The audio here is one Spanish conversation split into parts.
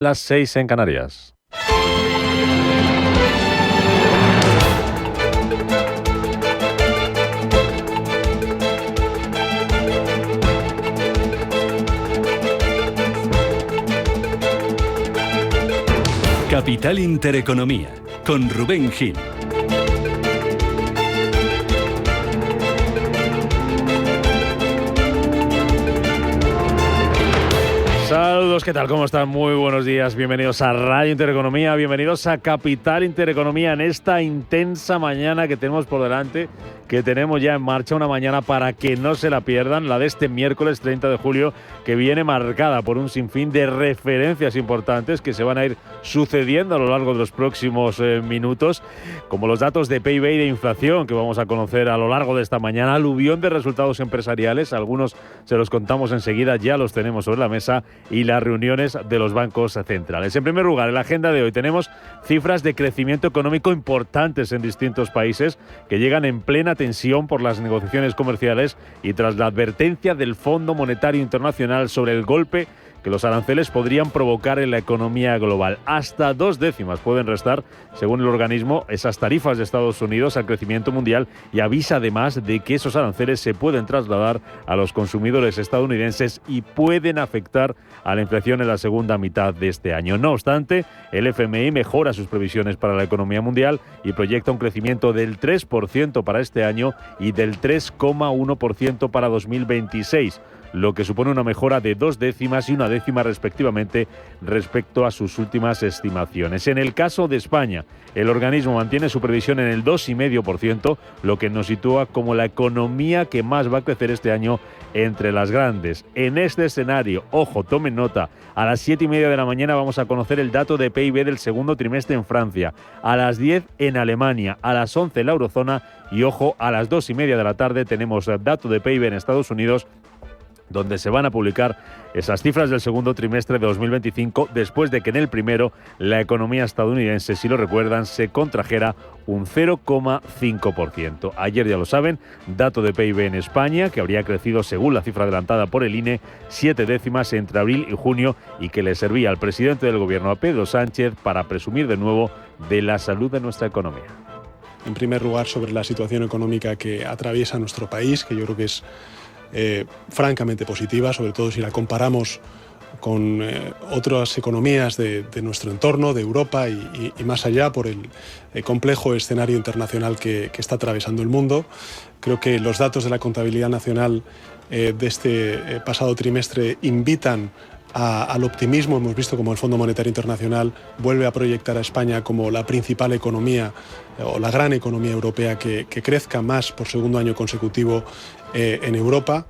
Las 6 en Canarias. Capital Intereconomía, con Rubén Gil. Saludos, ¿qué tal? ¿Cómo están? Muy buenos días, bienvenidos a Radio Intereconomía, bienvenidos a Capital Intereconomía en esta intensa mañana que tenemos por delante, que tenemos ya en marcha, una mañana para que no se la pierdan, la de este miércoles 30 de julio, que viene marcada por un sinfín de referencias importantes que se van a ir sucediendo a lo largo de los próximos minutos, como los datos de PIB y de inflación que vamos a conocer a lo largo de esta mañana, aluvión de resultados empresariales, algunos se los contamos enseguida, ya los tenemos sobre la mesa, y las reuniones de los bancos centrales. En primer lugar, en la agenda de hoy tenemos cifras de crecimiento económico importantes en distintos países que llegan en plena tensión por las negociaciones comerciales y tras la advertencia del Fondo Monetario Internacional sobre el golpe que los aranceles podrían provocar en la economía global. Hasta 2 décimas pueden restar, según el organismo, esas tarifas de Estados Unidos al crecimiento mundial y avisa además de que esos aranceles se pueden trasladar a los consumidores estadounidenses y pueden afectar a la inflación en la segunda mitad de este año. No obstante, el FMI mejora sus previsiones para la economía mundial y proyecta un crecimiento del 3% para este año y del 3,1% para 2026. Lo que supone una mejora de 2 décimas y 1 décima respectivamente respecto a sus últimas estimaciones. En el caso de España, el organismo mantiene su previsión en el 2,5%, lo que nos sitúa como la economía que más va a crecer este año entre las grandes. En este escenario, ojo, tomen nota, a las 7:30 de la mañana vamos a conocer el dato de PIB del segundo trimestre en Francia, a las 10 en Alemania, a las 11 en la eurozona y ojo, a las 2:30 de la tarde tenemos dato de PIB en Estados Unidos, donde se van a publicar esas cifras del segundo trimestre de 2025, después de que en el primero la economía estadounidense, si lo recuerdan, se contrajera un 0,5%. Ayer, ya lo saben, dato de PIB en España, que habría crecido, según la cifra adelantada por el INE, 7 décimas entre abril y junio, y que le servía al presidente del gobierno, a Pedro Sánchez, para presumir de nuevo de la salud de nuestra economía. En primer lugar, sobre la situación económica que atraviesa nuestro país, que yo creo que es francamente positiva, sobre todo si la comparamos con otras economías de nuestro entorno, de Europa y más allá, por el complejo escenario internacional que está atravesando el mundo. Creo que los datos de la contabilidad nacional de este pasado trimestre invitan al optimismo. Hemos visto como el Fondo Monetario Internacional vuelve a proyectar a España como la principal economía o la gran economía europea que crezca más por segundo año consecutivo en Europa.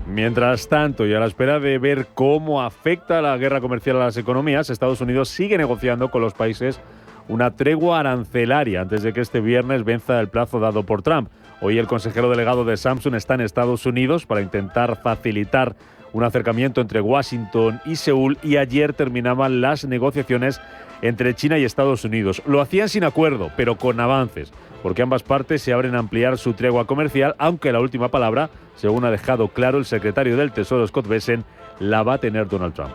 Mientras tanto, y a la espera de ver cómo afecta la guerra comercial a las economías, Estados Unidos sigue negociando con los países una tregua arancelaria antes de que este viernes venza el plazo dado por Trump. Hoy el consejero delegado de Samsung está en Estados Unidos para intentar facilitar un acercamiento entre Washington y Seúl, y ayer terminaban las negociaciones entre China y Estados Unidos. Lo hacían sin acuerdo, pero con avances, porque ambas partes se abren a ampliar su tregua comercial, aunque la última palabra, según ha dejado claro el secretario del Tesoro, Scott Bessent, la va a tener Donald Trump.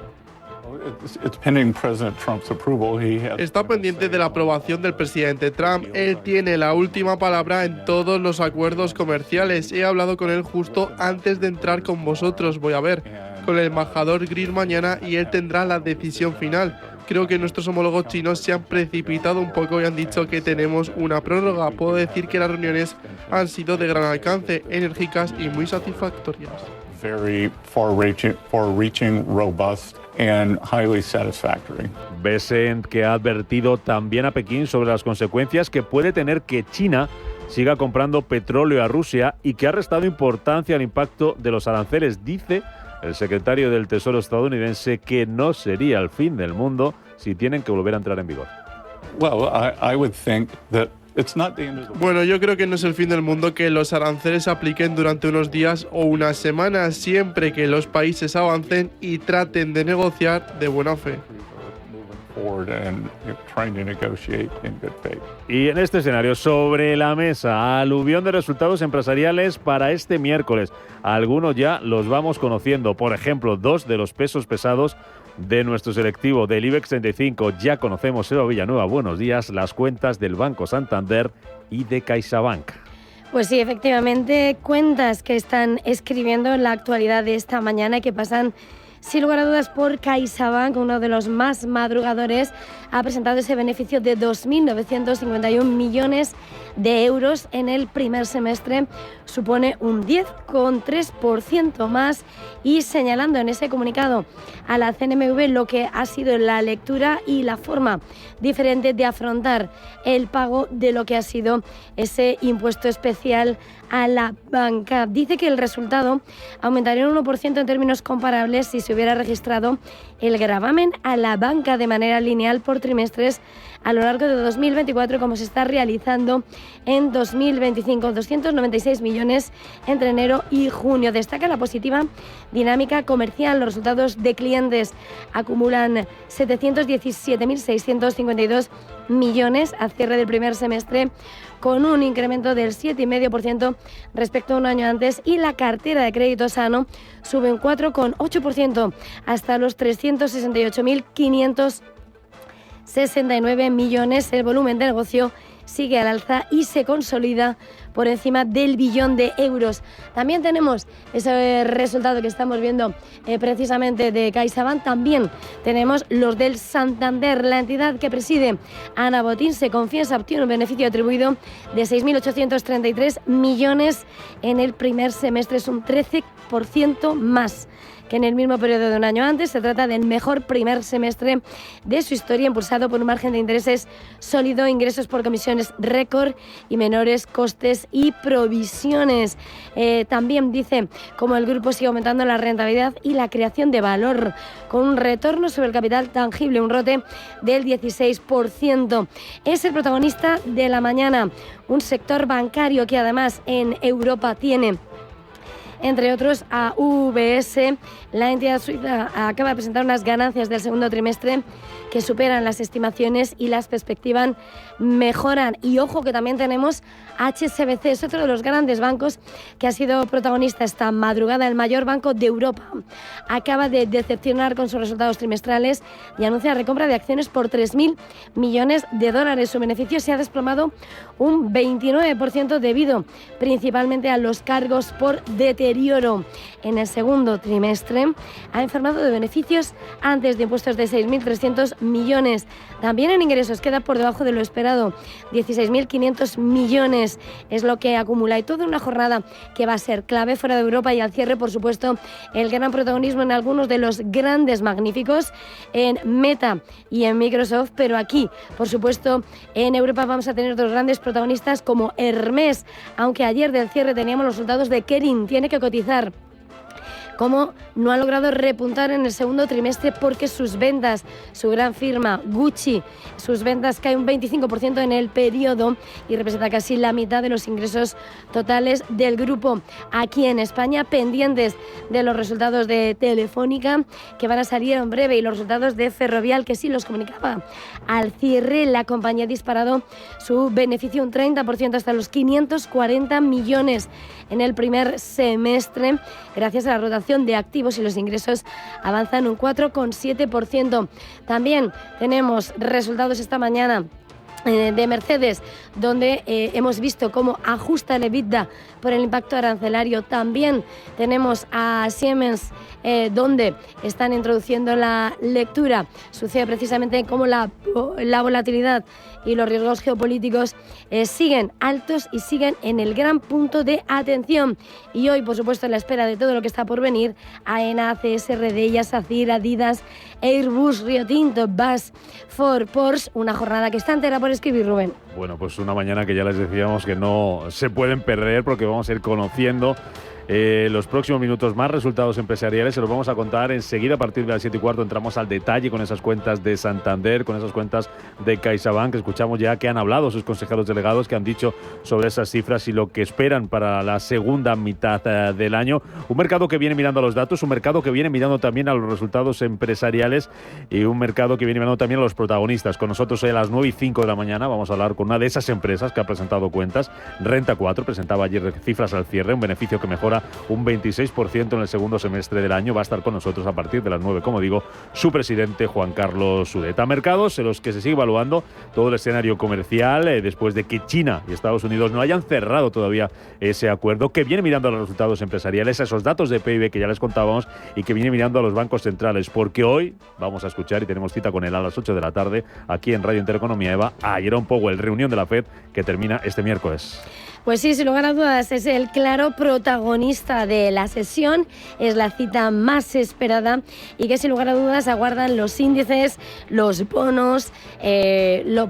Está pendiente de la aprobación del presidente Trump. Él tiene la última palabra en todos los acuerdos comerciales. He hablado con él justo antes de entrar con vosotros. Voy a ver con el embajador Greer mañana y él tendrá la decisión final. Creo que nuestros homólogos chinos se han precipitado un poco y han dicho que tenemos una prórroga. Puedo decir que las reuniones han sido de gran alcance, enérgicas y muy satisfactorias. Very far-reaching, robust and highly satisfactory. Bessent, que ha advertido también a Pekín sobre las consecuencias que puede tener que China siga comprando petróleo a Rusia y que ha restado importancia al impacto de los aranceles. Dice el secretario del Tesoro estadounidense que no sería el fin del mundo si tienen que volver a entrar en vigor. Well, I would think that Bueno, yo creo que no es el fin del mundo que los aranceles se apliquen durante unos días o unas semanas, siempre que los países avancen y traten de negociar de buena fe. forward and trying to negotiate in good faith. Y en este escenario, sobre la mesa, aluvión de resultados empresariales para este miércoles. Algunos ya los vamos conociendo. Por ejemplo, 2 de los pesos pesados de nuestro selectivo del IBEX 35. Ya conocemos, Eva Villanueva, buenos días, las cuentas del Banco Santander y de CaixaBank. Pues sí, efectivamente, cuentas que están escribiendo la actualidad de esta mañana y que pasan sin lugar a dudas por CaixaBank, uno de los más madrugadores, ha presentado ese beneficio de 2.951 millones de euros en el primer semestre. Supone un 10,3% más y señalando en ese comunicado a la CNMV lo que ha sido la lectura y la forma diferente de afrontar el pago de lo que ha sido ese impuesto especial a la banca. Dice que el resultado aumentaría un 1% en términos comparables si se hubiera registrado el gravamen a la banca de manera lineal por trimestres a lo largo de 2024, como se está realizando en 2025. 296 millones entre enero y junio. Destaca la positiva dinámica comercial. Los resultados de clientes acumulan 717.652 millones a cierre del primer semestre, con un incremento del 7,5% respecto a un año antes, y la cartera de crédito sano sube un 4,8% hasta los 368.569 millones. El volumen de negocio sigue al alza y se consolida por encima del billón de euros. También tenemos ese resultado que estamos viendo precisamente de CaixaBank. También tenemos los del Santander. La entidad que preside Ana Botín se confiesa obtiene un beneficio atribuido de 6.833 millones en el primer semestre. Es un 13% más que en el mismo periodo de un año antes. Se trata del mejor primer semestre de su historia, impulsado por un margen de intereses sólido, ingresos por comisiones récord y menores costes y provisiones. También dice como el grupo sigue aumentando la rentabilidad y la creación de valor, con un retorno sobre el capital tangible, un ROTE del 16%. Es el protagonista de la mañana, un sector bancario que además en Europa tiene, entre otros, a UBS. La entidad suiza acaba de presentar unas ganancias del segundo trimestre que superan las estimaciones y las perspectivas mejoran. Y ojo que también tenemos HSBC, es otro de los grandes bancos que ha sido protagonista esta madrugada. El mayor banco de Europa acaba de decepcionar con sus resultados trimestrales y anuncia la recompra de acciones por 3.000 millones de dólares. Su beneficio se ha desplomado un 29% debido principalmente a los cargos por deterioro. En el segundo trimestre ha informado de beneficios antes de impuestos de 6.300 millones. También en ingresos queda por debajo de lo esperado. 16.500 millones es lo que acumula, y toda una jornada que va a ser clave fuera de Europa. Y al cierre, por supuesto, el gran protagonismo en algunos de los grandes magníficos, en Meta y en Microsoft. Pero aquí, por supuesto, en Europa vamos a tener dos grandes protagonistas como Hermès, aunque ayer del cierre teníamos los resultados de Kering. Tiene que cotizar. Como no ha logrado repuntar en el segundo trimestre porque sus ventas, su gran firma Gucci, sus ventas caen un 25% en el periodo y representa casi la mitad de los ingresos totales del grupo. Aquí en España, pendientes de los resultados de Telefónica, que van a salir en breve, y los resultados de Ferrovial, que sí los comunicaba al cierre. La compañía ha disparado su beneficio un 30% hasta los 540 millones en el primer semestre, gracias a la rotación de activos, y los ingresos avanzan un 4,7%. También tenemos resultados esta mañana de Mercedes, donde hemos visto cómo ajusta el EBITDA por el impacto arancelario. También tenemos a Siemens, donde están introduciendo la lectura. Sucede precisamente como la volatilidad y los riesgos geopolíticos siguen altos y siguen en el gran punto de atención. Y hoy, por supuesto, en la espera de todo lo que está por venir, AENA, CSR, Della, SACIR, Adidas, Airbus, Rio Tinto, BASF, Ford, Porsche. Una jornada que está entera por escribir, Rubén. Bueno, pues una mañana que ya les decíamos que no se pueden perder, porque vamos a ir conociendo los próximos minutos más resultados empresariales. Se los vamos a contar enseguida. A partir de las 7:15 entramos al detalle con esas cuentas de Santander, con esas cuentas de CaixaBank. Escuchamos ya que han hablado sus consejeros delegados, que han dicho sobre esas cifras y lo que esperan para la segunda mitad del año. Un mercado que viene mirando a los datos, un mercado que viene mirando también a los resultados empresariales y un mercado que viene mirando también a los protagonistas. Con nosotros hoy a las 9:05 de la mañana vamos a hablar con una de esas empresas que ha presentado cuentas. Renta 4 presentaba ayer cifras al cierre, un beneficio que mejora un 26% en el segundo semestre del año. Va a estar con nosotros a partir de las 9, como digo, su presidente Juan Carlos Sudeta. Mercados en los que se sigue evaluando todo el escenario comercial después de que China y Estados Unidos no hayan cerrado todavía ese acuerdo, que viene mirando a los resultados empresariales, a esos datos de PIB que ya les contábamos y que viene mirando a los bancos centrales, porque hoy vamos a escuchar y tenemos cita con él a las 8 de la tarde aquí en Radio Intereconomía, Eva, a Jerome Powell, reunión de la FED que termina este miércoles. Pues sí, sin lugar a dudas, es el claro protagonista de la sesión, es la cita más esperada y que sin lugar a dudas aguardan los índices, los bonos,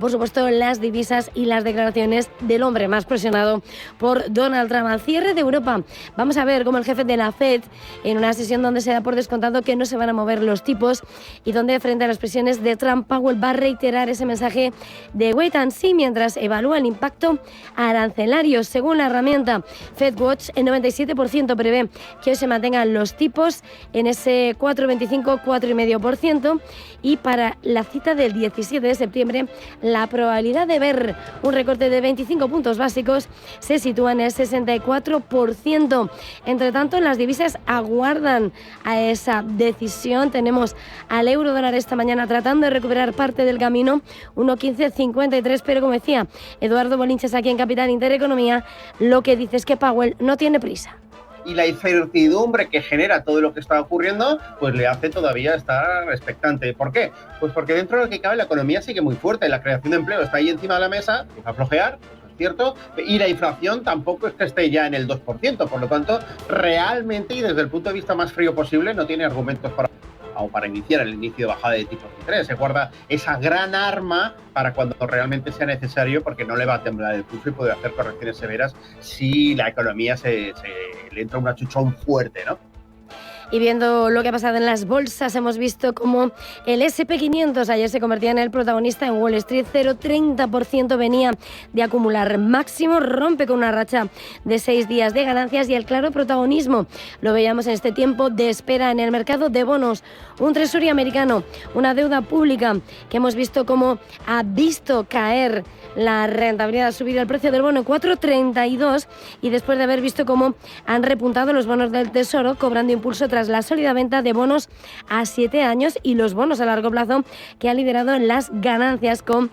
por supuesto las divisas y las declaraciones del hombre más presionado por Donald Trump. Al cierre de Europa, vamos a ver cómo el jefe de la FED, en una sesión donde se da por descontado que no se van a mover los tipos y donde frente a las presiones de Trump, Powell va a reiterar ese mensaje de wait and see mientras evalúa el impacto arancelario. Según la herramienta FedWatch, el 97% prevé que hoy se mantengan los tipos en ese 4,25, 4,5%, y para la cita del 17 de septiembre la probabilidad de ver un recorte de 25 puntos básicos se sitúa en el 64%. Entre tanto, las divisas aguardan a esa decisión. Tenemos al euro dólar esta mañana tratando de recuperar parte del camino, 1,1553, pero como decía Eduardo Bolinches aquí en Capital Intereconomía, lo que dice es que Powell no tiene prisa. Y la incertidumbre que genera todo lo que está ocurriendo, pues le hace todavía estar expectante. ¿Por qué? Pues porque dentro de lo que cabe la economía sigue muy fuerte, la creación de empleo está ahí encima de la mesa, va a flojear, eso es cierto, y la inflación tampoco es que esté ya en el 2%, por lo tanto, realmente y desde el punto de vista más frío posible, no tiene argumentos para iniciar el inicio de bajada de tipos de interés. Se guarda esa gran arma para cuando realmente sea necesario, porque no le va a temblar el pulso y puede hacer correcciones severas si la economía le entra un achuchón fuerte, ¿no? Y viendo lo que ha pasado en las bolsas, hemos visto cómo el SP500 ayer se convertía en el protagonista en Wall Street. 0,30% venía de acumular máximo, rompe con una racha de 6 días de ganancias y el claro protagonismo lo veíamos en este tiempo de espera en el mercado de bonos. Un tresurio americano, una deuda pública que hemos visto cómo ha visto caer la rentabilidad, ha subido el precio del bono en 4,32 y después de haber visto cómo han repuntado los bonos del Tesoro, cobrando impulso tras la sólida venta de bonos a 7 años y los bonos a largo plazo, que ha liderado las ganancias con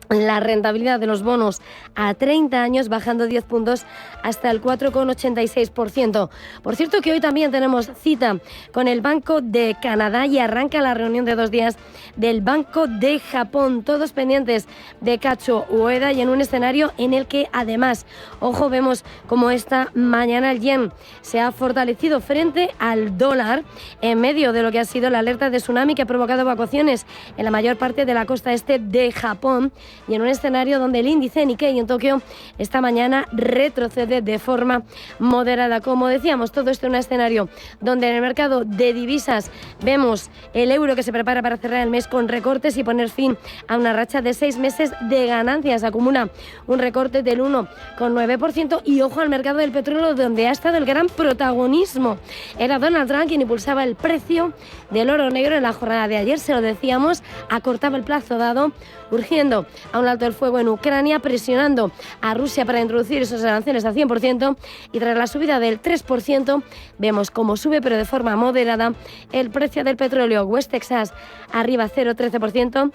la rentabilidad de los bonos a 30 años bajando 10 puntos hasta el 4,86%. Por cierto que hoy también tenemos cita con el Banco de Canadá y arranca la reunión de 2 días del Banco de Japón. Todos pendientes de Kazuo Ueda y en un escenario en el que además, ojo, vemos como esta mañana el yen se ha fortalecido frente al dólar en medio de lo que ha sido la alerta de tsunami que ha provocado evacuaciones en la mayor parte de la costa este de Japón, y en un escenario donde el índice Nikkei en Tokio esta mañana retrocede de forma moderada. Como decíamos, todo esto en un escenario donde en el mercado de divisas vemos el euro que se prepara para cerrar el mes con recortes y poner fin a una racha de 6 meses de ganancias. Acumula un recorte del 1,9% y ojo al mercado del petróleo, donde ha estado el gran protagonismo. Era Donald Trump quien impulsaba el precio del oro negro en la jornada de ayer, se lo decíamos, acortaba el plazo dado, urgiendo a un alto el fuego en Ucrania, presionando a Rusia para introducir esos aranceles al 100%, y tras la subida del 3% vemos cómo sube, pero de forma moderada, el precio del petróleo. West Texas arriba 0,13%,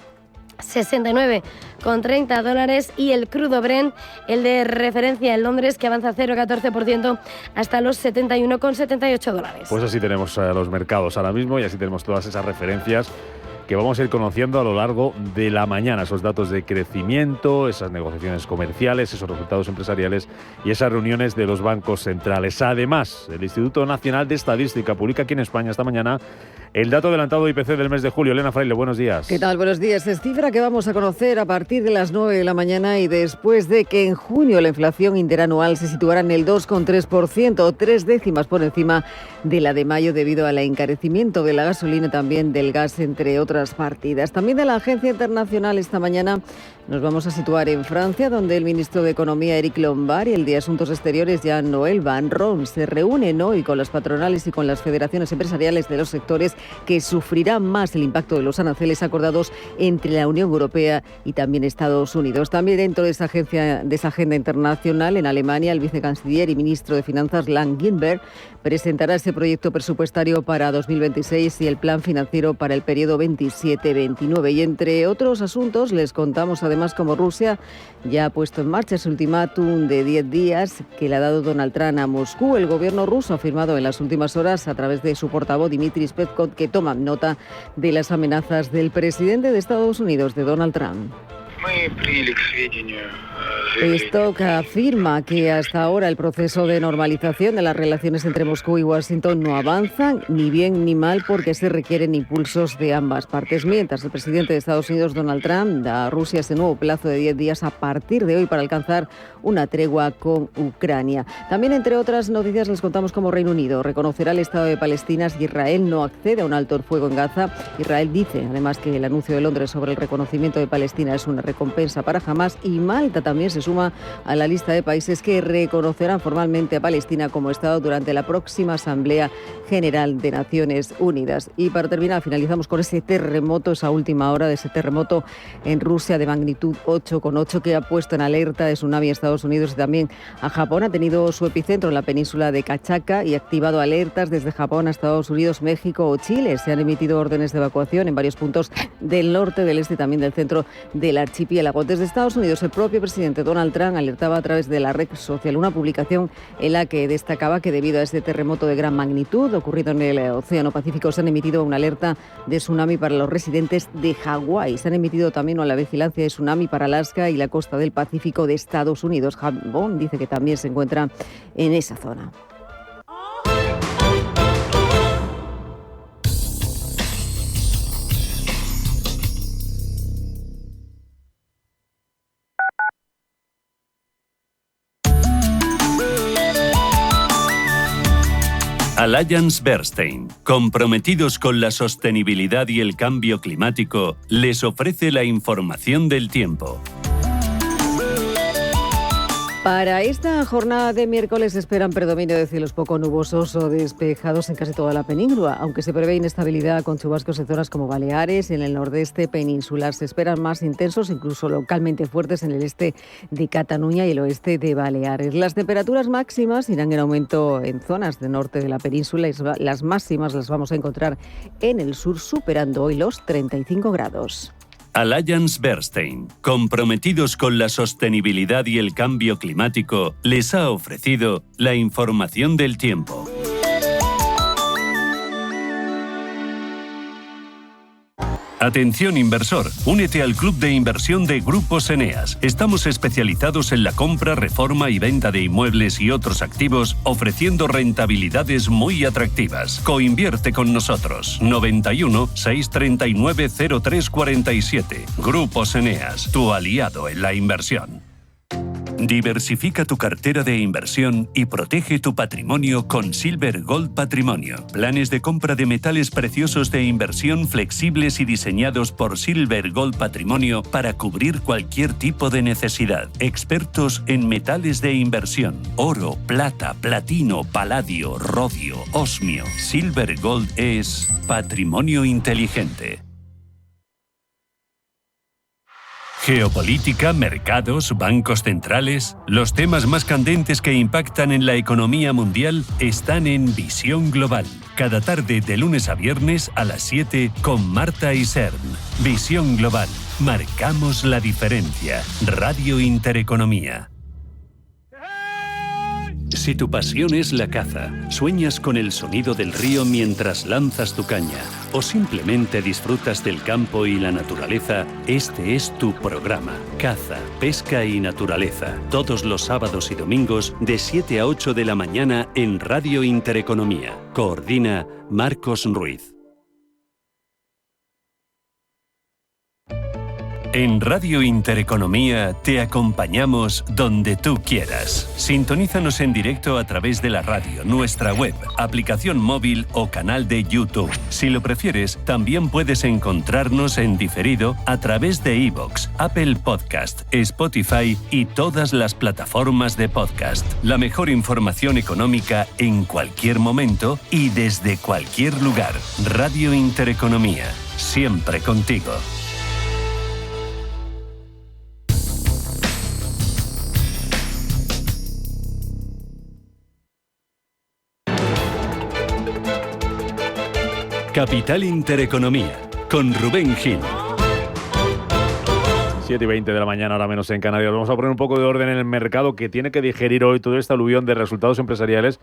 69,30 dólares, y el crudo Brent, el de referencia en Londres, que avanza 0,14% hasta los 71,78 dólares. Pues así tenemos los mercados ahora mismo y así tenemos todas esas referencias que vamos a ir conociendo a lo largo de la mañana, esos datos de crecimiento, esas negociaciones comerciales, esos resultados empresariales y esas reuniones de los bancos centrales. Además, el Instituto Nacional de Estadística publica aquí en España esta mañana el dato adelantado de IPC del mes de julio. Elena Fraile, buenos días. ¿Qué tal? Buenos días. Es cifra que vamos a conocer a partir de las 9 de la mañana y después de que en junio la inflación interanual se situara en el 2,3%, 3 décimas por encima de la de mayo debido al encarecimiento de la gasolina y también del gas, entre otras partidas. También de la Agencia Internacional esta mañana nos vamos a situar en Francia, donde el ministro de Economía, Éric Lombard, y el de Asuntos Exteriores, Jean-Noël Van Ron, se reúnen hoy con las patronales y con las federaciones empresariales de los sectores que sufrirán más el impacto de los aranceles acordados entre la Unión Europea y también Estados Unidos. También dentro de esa agenda internacional, en Alemania, el vicecanciller y ministro de Finanzas, Lan Gilbert, presentará ese proyecto presupuestario para 2026 y el plan financiero para el periodo 27-29. Y entre otros asuntos, les contamos además cómo Rusia ya ha puesto en marcha ese ultimátum de 10 días que le ha dado Donald Trump a Moscú. El gobierno ruso ha afirmado en las últimas horas, a través de su portavoz Dmitry Peskov, que toma nota de las amenazas del presidente de Estados Unidos, de Donald Trump. Stock afirma que hasta ahora el proceso de normalización de las relaciones entre Moscú y Washington no avanza ni bien ni mal porque se requieren impulsos de ambas partes. Mientras el presidente de Estados Unidos, Donald Trump, da a Rusia ese nuevo plazo de 10 días a partir de hoy para alcanzar una tregua con Ucrania. También, entre otras noticias, les contamos cómo Reino Unido reconocerá el Estado de Palestina si Israel no accede a un alto el fuego en Gaza. Israel dice, además, que el anuncio de Londres sobre el reconocimiento de Palestina es una recompensa para Hamás, y Malta también se suma a la lista de países que reconocerán formalmente a Palestina como Estado durante la próxima Asamblea General de Naciones Unidas. Y para terminar, finalizamos con ese terremoto, esa última hora de ese terremoto en Rusia de magnitud 8,8 que ha puesto en alerta de tsunami a Estados Unidos y también a Japón. Ha tenido su epicentro en la península de Kachaka y ha activado alertas desde Japón a Estados Unidos, México o Chile. Se han emitido órdenes de evacuación en varios puntos del norte, del este y también del centro del archipiélago. Desde Estados Unidos, el propio presidente Donald Trump alertaba a través de la red social una publicación en la que destacaba que debido a este terremoto de gran magnitud ocurrido en el Océano Pacífico se han emitido una alerta de tsunami para los residentes de Hawái. Se han emitido también una vigilancia de tsunami para Alaska y la costa del Pacífico de Estados Unidos. Japón dice que también se encuentra en esa zona. Allianz Bernstein, comprometidos con la sostenibilidad y el cambio climático, les ofrece la información del tiempo. Para esta jornada de miércoles esperan predominio de cielos poco nubosos o despejados en casi toda la península, aunque se prevé inestabilidad con chubascos en zonas como Baleares. En el nordeste peninsular se esperan más intensos, incluso localmente fuertes en el este de Cataluña y el oeste de Baleares. Las temperaturas máximas irán en aumento en zonas del norte de la península y las máximas las vamos a encontrar en el sur, superando hoy los 35 grados. Allianz Bernstein, comprometidos con la sostenibilidad y el cambio climático, les ha ofrecido la información del tiempo. Atención inversor, únete al club de inversión de Grupos Eneas. Estamos especializados en la compra, reforma y venta de inmuebles y otros activos, ofreciendo rentabilidades muy atractivas. Coinvierte con nosotros. 91 639 0347. Grupos Eneas, tu aliado en la inversión. Diversifica tu cartera de inversión y protege tu patrimonio con Silver Gold Patrimonio. Planes de compra de metales preciosos de inversión flexibles y diseñados por Silver Gold Patrimonio para cubrir cualquier tipo de necesidad. Expertos en metales de inversión: oro, plata, platino, paladio, rodio, osmio. Silver Gold es patrimonio inteligente. Geopolítica, mercados, bancos centrales. Los temas más candentes que impactan en la economía mundial están en Visión Global. Cada tarde de lunes a viernes a las 7 con Marta Isern. Visión Global. Marcamos la diferencia. Radio Intereconomía. Si tu pasión es la caza, sueñas con el sonido del río mientras lanzas tu caña, o simplemente disfrutas del campo y la naturaleza, este es tu programa. Caza, pesca y naturaleza. Todos los sábados y domingos de 7 a 8 de la mañana en Radio Intereconomía. Coordina Marcos Ruiz. En Radio Intereconomía te acompañamos donde tú quieras. Sintonízanos en directo a través de la radio, nuestra web, aplicación móvil o canal de YouTube. Si lo prefieres, también puedes encontrarnos en diferido a través de iVoox, Apple Podcast, Spotify y todas las plataformas de podcast. La mejor información económica en cualquier momento y desde cualquier lugar. Radio Intereconomía, siempre contigo. Capital Intereconomía, con Rubén Gil. 7:20 de la mañana, ahora menos en Canarias. Vamos a poner un poco de orden en el mercado que tiene que digerir hoy todo este aluvión de resultados empresariales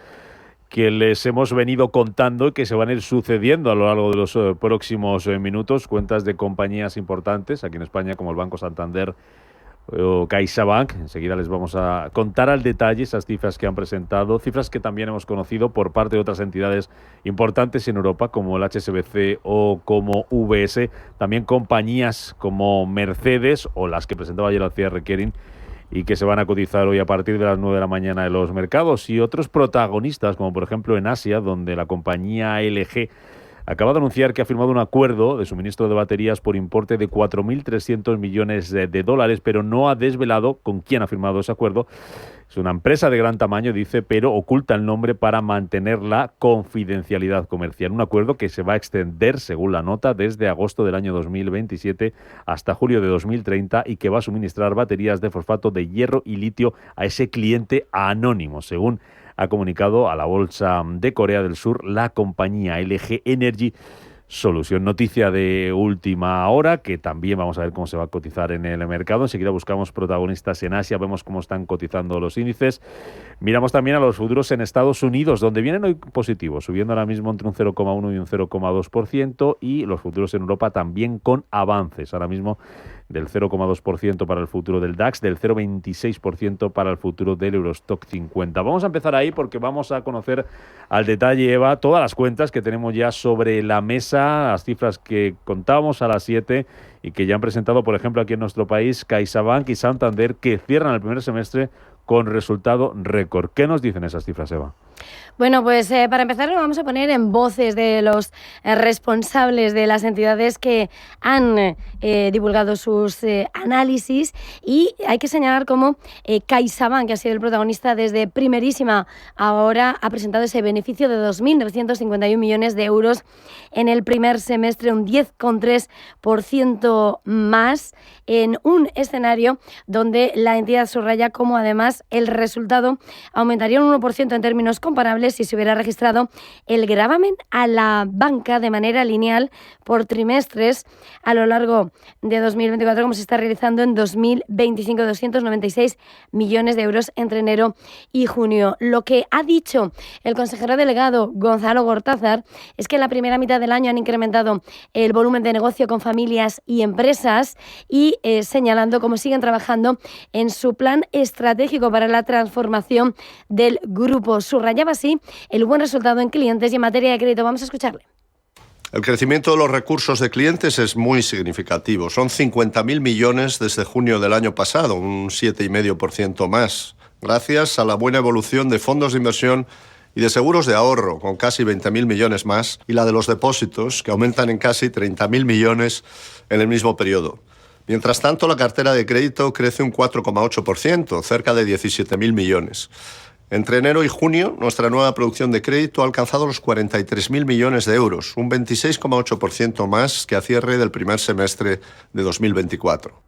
que les hemos venido contando y que se van a ir sucediendo a lo largo de los próximos minutos. Cuentas de compañías importantes aquí en España como el Banco Santander o CaixaBank. Enseguida les vamos a contar al detalle esas cifras que han presentado, cifras que también hemos conocido por parte de otras entidades importantes en Europa como el HSBC o como UBS, también compañías como Mercedes o las que presentaba ayer al cierre Kering y que se van a cotizar hoy a partir de las 9 de la mañana en los mercados, y otros protagonistas como por ejemplo en Asia, donde la compañía LG acaba de anunciar que ha firmado un acuerdo de suministro de baterías por importe de 4.300 millones de dólares, pero no ha desvelado con quién ha firmado ese acuerdo. Es una empresa de gran tamaño, dice, pero oculta el nombre para mantener la confidencialidad comercial. Un acuerdo que se va a extender, según la nota, desde agosto del año 2027 hasta julio de 2030 y que va a suministrar baterías de fosfato de hierro y litio a ese cliente anónimo, según ha comunicado a la Bolsa de Corea del Sur la compañía LG Energy Solution. Noticia de última hora que también vamos a ver cómo se va a cotizar en el mercado. Enseguida buscamos protagonistas en Asia, vemos cómo están cotizando los índices. Miramos también a los futuros en Estados Unidos, donde vienen hoy positivos, subiendo ahora mismo entre un 0,1 y un 0,2%, y los futuros en Europa también con avances. Ahora mismo del 0,2% para el futuro del DAX, del 0,26% para el futuro del Eurostock 50. Vamos a empezar ahí porque vamos a conocer al detalle, Eva, todas las cuentas que tenemos ya sobre la mesa, las cifras que contábamos a las 7 y que ya han presentado, por ejemplo, aquí en nuestro país, CaixaBank y Santander, que cierran el primer semestre con resultado récord. ¿Qué nos dicen esas cifras, Eva? Bueno, pues para empezar lo vamos a poner en voces de los responsables de las entidades que han divulgado sus análisis, y hay que señalar cómo CaixaBank, que ha sido el protagonista desde primerísima hora, ha presentado ese beneficio de 2.951 millones de euros en el primer semestre, un 10,3% más, en un escenario donde la entidad subraya cómo además el resultado aumentaría un 1% en términos comparables si se hubiera registrado el gravamen a la banca de manera lineal por trimestres a lo largo de 2024, como se está realizando en 2025, 296 millones de euros entre enero y junio. Lo que ha dicho el consejero delegado Gonzalo Gortázar es que en la primera mitad del año han incrementado el volumen de negocio con familias y empresas, y señalando cómo siguen trabajando en su plan estratégico para la transformación del grupo. Subrayaba así el buen resultado en clientes y en materia de crédito. Vamos a escucharle. El crecimiento de los recursos de clientes es muy significativo. Son 50.000 millones desde junio del año pasado, un 7,5% más, gracias a la buena evolución de fondos de inversión y de seguros de ahorro, con casi 20.000 millones más, y la de los depósitos, que aumentan en casi 30.000 millones en el mismo periodo. Mientras tanto, la cartera de crédito crece un 4,8%, cerca de 17.000 millones. Entre enero y junio, nuestra nueva producción de crédito ha alcanzado los 43.000 millones de euros, un 26,8% más que a cierre del primer semestre de 2024.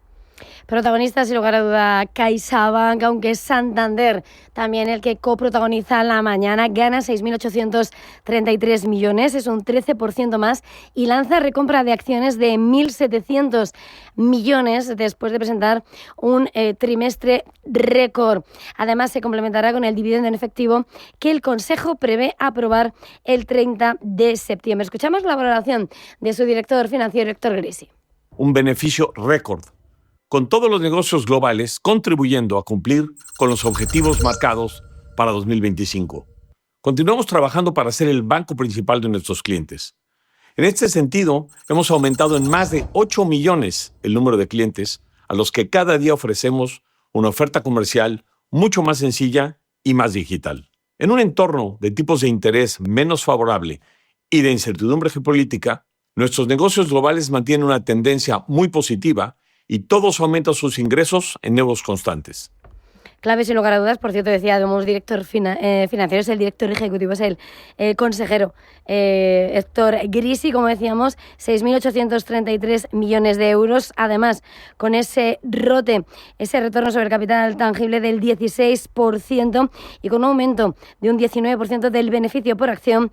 Protagonistas, sin lugar a duda, CaixaBank, aunque Santander, también el que coprotagoniza la mañana, gana 6.833 millones, es un 13% más, y lanza recompra de acciones de 1.700 millones después de presentar un trimestre récord. Además, se complementará con el dividendo en efectivo que el Consejo prevé aprobar el 30 de septiembre. Escuchamos la valoración de su director financiero, Héctor Grisi. Un beneficio récord, con todos los negocios globales contribuyendo a cumplir con los objetivos marcados para 2025. Continuamos trabajando para ser el banco principal de nuestros clientes. En este sentido, hemos aumentado en más de 8 millones el número de clientes a los que cada día ofrecemos una oferta comercial mucho más sencilla y más digital. En un entorno de tipos de interés menos favorable y de incertidumbre geopolítica, nuestros negocios globales mantienen una tendencia muy positiva y todos aumentan sus ingresos en nuevos constantes. Clave, sin lugar a dudas. Por cierto, decía, como director financiero, es el director ejecutivo, es el consejero Héctor Grisi, como decíamos, 6.833 millones de euros. Además, con ese ROTE, ese retorno sobre el capital tangible del 16% y con un aumento de un 19% del beneficio por acción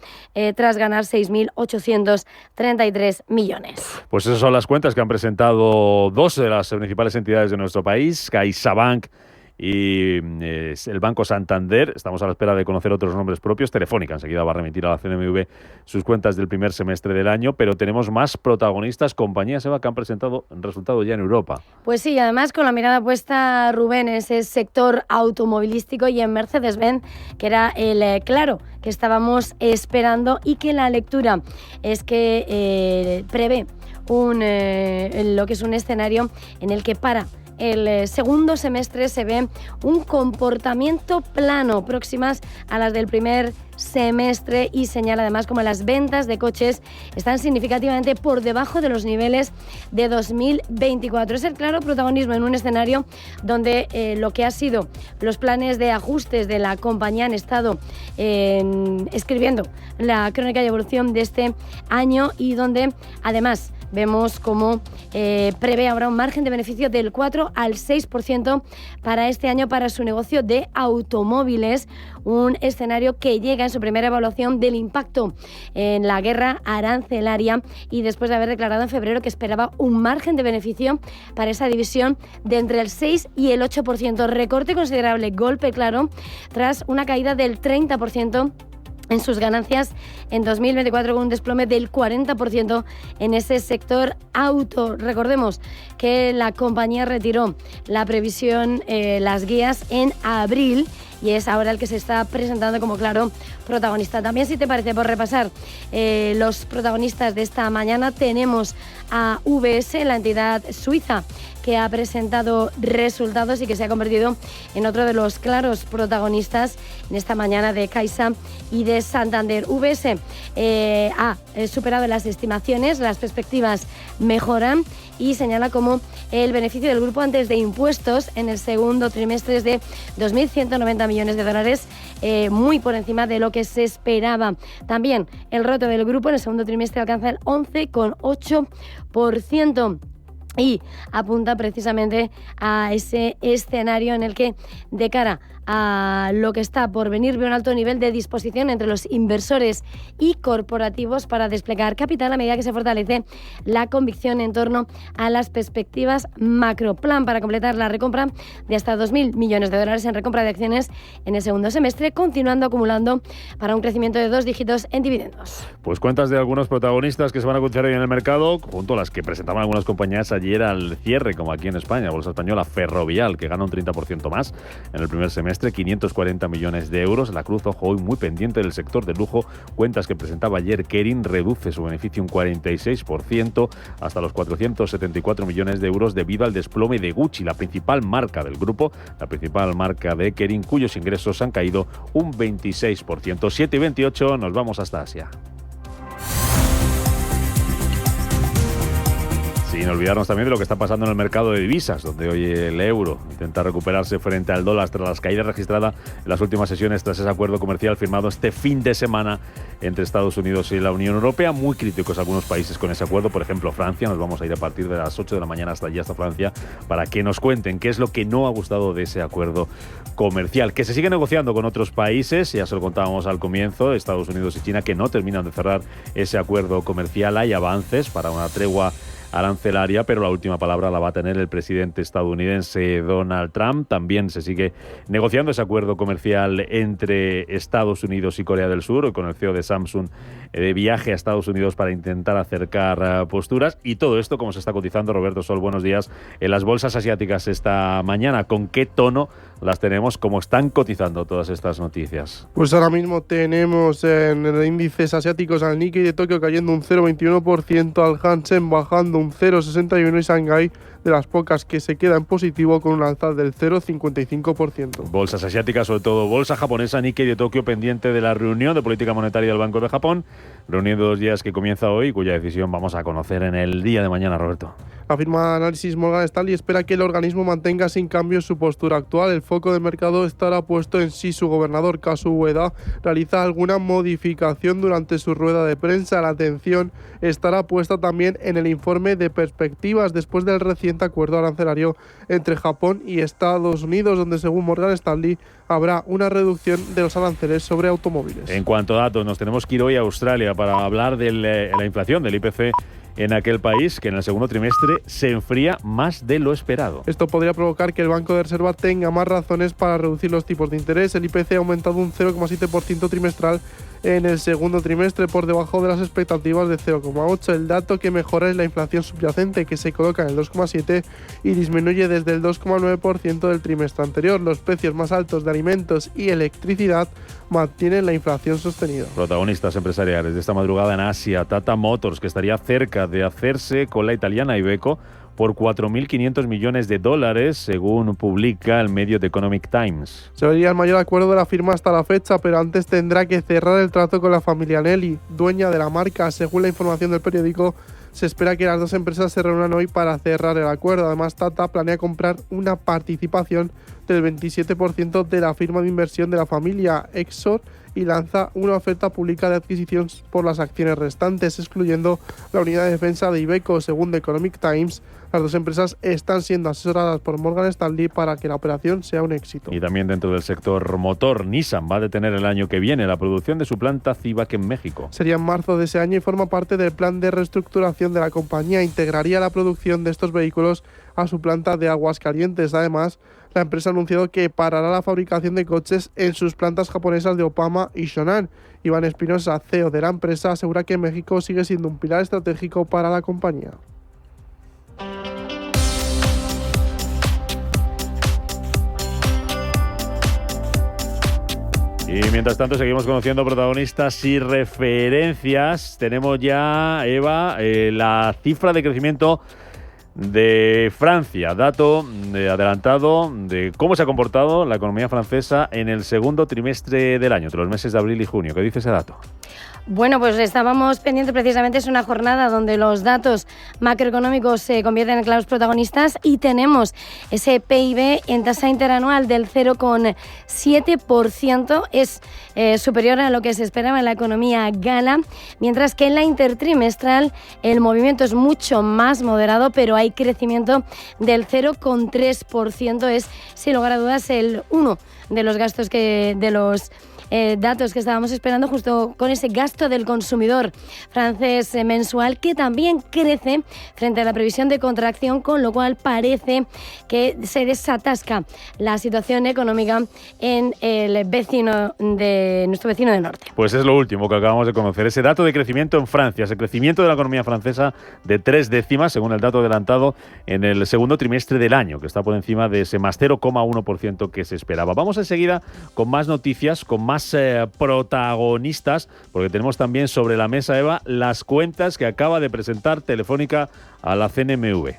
tras ganar 6.833 millones. Pues esas son las cuentas que han presentado dos de las principales entidades de nuestro país, CaixaBank y el Banco Santander. Estamos a la espera de conocer otros nombres propios. Telefónica enseguida va a remitir a la CNMV sus cuentas del primer semestre del año, pero tenemos más protagonistas, compañías, Eva, que han presentado resultados ya en Europa. Pues sí, además con la mirada puesta, Rubén, en ese sector automovilístico y en Mercedes-Benz, que era el claro que estábamos esperando, y que la lectura es que prevé lo que es un escenario en el que para el segundo semestre se ve un comportamiento plano, próximas a las del primer semestre, y señala además como las ventas de coches están significativamente por debajo de los niveles de 2024. Es el claro protagonismo en un escenario donde lo que ha sido los planes de ajustes de la compañía han estado escribiendo la crónica de evolución de este año, y donde además vemos cómo prevé ahora un margen de beneficio del 4 al 6% para este año para su negocio de automóviles, un escenario que llega en su primera evaluación del impacto en la guerra arancelaria, y después de haber declarado en febrero que esperaba un margen de beneficio para esa división de entre el 6 y el 8%. Recorte considerable, golpe claro, tras una caída del 30% en sus ganancias en 2024, con un desplome del 40% en ese sector auto. Recordemos que la compañía retiró la previsión, las guías en abril, y es ahora el que se está presentando como claro protagonista. También, si te parece, por repasar los protagonistas de esta mañana, tenemos a UBS, la entidad suiza, que ha presentado resultados y que se ha convertido en otro de los claros protagonistas en esta mañana de Caixa y de Santander. UBS ha superado las estimaciones, las perspectivas mejoran, y señala como el beneficio del grupo antes de impuestos en el segundo trimestre es de 2.190 millones de dólares, muy por encima de lo que se esperaba. También el ROTE del grupo en el segundo trimestre alcanza el 11,8%. Y apunta precisamente a ese escenario en el que, de cara a lo que está por venir, ve un alto nivel de disposición entre los inversores y corporativos para desplegar capital a medida que se fortalece la convicción en torno a las perspectivas macro. Plan para completar la recompra de hasta 2.000 millones de dólares en recompra de acciones en el segundo semestre, continuando acumulando para un crecimiento de 2 dígitos en dividendos. Pues cuentas de algunos protagonistas que se van a anunciar hoy en el mercado, junto a las que presentaban algunas compañías ayer al cierre, como aquí en España, Bolsa Española, Ferrovial, que gana un 30% más en el primer semestre, 540 millones de euros. La Cruz, ojo, hoy muy pendiente del sector de lujo. Cuentas que presentaba ayer Kering, reduce su beneficio un 46% hasta los 474 millones de euros debido al desplome de Gucci, la principal marca del grupo, la principal marca de Kering, cuyos ingresos han caído un 26%. 7:28, nos vamos hasta Asia. Sin olvidarnos también de lo que está pasando en el mercado de divisas, donde hoy el euro intenta recuperarse frente al dólar tras las caídas registradas en las últimas sesiones tras ese acuerdo comercial firmado este fin de semana entre Estados Unidos y la Unión Europea. Muy críticos algunos países con ese acuerdo, por ejemplo Francia. Nos vamos a ir a partir de las 8 de la mañana hasta allí, hasta Francia, para que nos cuenten qué es lo que no ha gustado de ese acuerdo comercial, que se sigue negociando con otros países. Ya se lo contábamos al comienzo, Estados Unidos y China, que no terminan de cerrar ese acuerdo comercial. Hay avances para una tregua arancelaria, pero la última palabra la va a tener el presidente estadounidense Donald Trump. También se sigue negociando ese acuerdo comercial entre Estados Unidos y Corea del Sur, con el CEO de Samsung de viaje a Estados Unidos para intentar acercar posturas. Y todo esto, como se está cotizando, Roberto Sol, buenos días, en las bolsas asiáticas esta mañana. ¿Con qué tono las tenemos? ¿Cómo están cotizando todas estas noticias? Pues ahora mismo tenemos en los índices asiáticos al Nikkei de Tokio cayendo un 0,21%, al Hansen bajando un 0,61% y Shanghái de las pocas que se queda en positivo con un alza del 0,55%. Bolsas asiáticas, sobre todo bolsa japonesa, Nikkei de Tokio pendiente de la reunión de política monetaria del Banco de Japón, reunión de 2 días que comienza hoy, cuya decisión vamos a conocer en el día de mañana, Roberto. La firma de análisis Morgan Stanley espera que el organismo mantenga sin cambios su postura actual. El foco del mercado estará puesto en si su gobernador Kazuo Ueda realiza alguna modificación durante su rueda de prensa. La atención estará puesta también en el informe de perspectivas después del reciente acuerdo arancelario entre Japón y Estados Unidos, donde según Morgan Stanley habrá una reducción de los aranceles sobre automóviles. En cuanto a datos, nos tenemos que ir hoy a Australia para hablar de la inflación, del IPC en aquel país, que en el segundo trimestre se enfría más de lo esperado. Esto podría provocar que el Banco de Reserva tenga más razones para reducir los tipos de interés. El IPC ha aumentado un 0,7% trimestral en el segundo trimestre, por debajo de las expectativas de 0,8. El dato que mejora es la inflación subyacente, que se coloca en el 2,7 y disminuye desde el 2,9% del trimestre anterior. Los precios más altos de alimentos y electricidad mantienen la inflación sostenida. Protagonistas empresariales de esta madrugada en Asia, Tata Motors, que estaría cerca de hacerse con la italiana Iveco por $4.500 millones, según publica el medio The Economic Times. Sería el mayor acuerdo de la firma hasta la fecha, pero antes tendrá que cerrar el trato con la familia Agnelli, dueña de la marca. Según la información del periódico, se espera que las dos empresas se reúnan hoy para cerrar el acuerdo. Además, Tata planea comprar una participación del 27% de la firma de inversión de la familia Exor y lanza una oferta pública de adquisición por las acciones restantes, excluyendo la unidad de defensa de Iveco. Según The Economic Times, las dos empresas están siendo asesoradas por Morgan Stanley para que la operación sea un éxito. Y también dentro del sector motor, Nissan va a detener el año que viene la producción de su planta Civac en México. Sería en marzo de ese año y forma parte del plan de reestructuración de la compañía. Integraría la producción de estos vehículos a su planta de Aguascalientes. Además, la empresa ha anunciado que parará la fabricación de coches en sus plantas japonesas de Opama y Shonan. Iván Espinosa, CEO de la empresa, asegura que México sigue siendo un pilar estratégico para la compañía. Y mientras tanto seguimos conociendo protagonistas y referencias. Tenemos ya, Eva, la cifra de crecimiento de Francia, dato adelantado de cómo se ha comportado la economía francesa en el segundo trimestre del año, entre los meses de abril y junio. ¿Qué dice ese dato? Bueno, pues estábamos pendientes precisamente, es una jornada donde los datos macroeconómicos se convierten en claros protagonistas y tenemos ese PIB en tasa interanual del 0,7%, es superior a lo que se esperaba en la economía gala, mientras que en la intertrimestral el movimiento es mucho más moderado, pero hay crecimiento del 0,3%, es sin lugar a dudas uno de los gastos datos que estábamos esperando, justo con ese gasto del consumidor francés mensual, que también crece frente a la previsión de contracción, con lo cual parece que se desatasca la situación económica en nuestro vecino del norte. Pues es lo último que acabamos de conocer, ese dato de crecimiento en Francia, ese crecimiento de la economía francesa de 3 décimas, según el dato adelantado en el segundo trimestre del año, que está por encima de ese más 0,1% que se esperaba. Vamos enseguida con más noticias, con más protagonistas, porque tenemos también sobre la mesa, Eva, las cuentas que acaba de presentar Telefónica a la CNMV.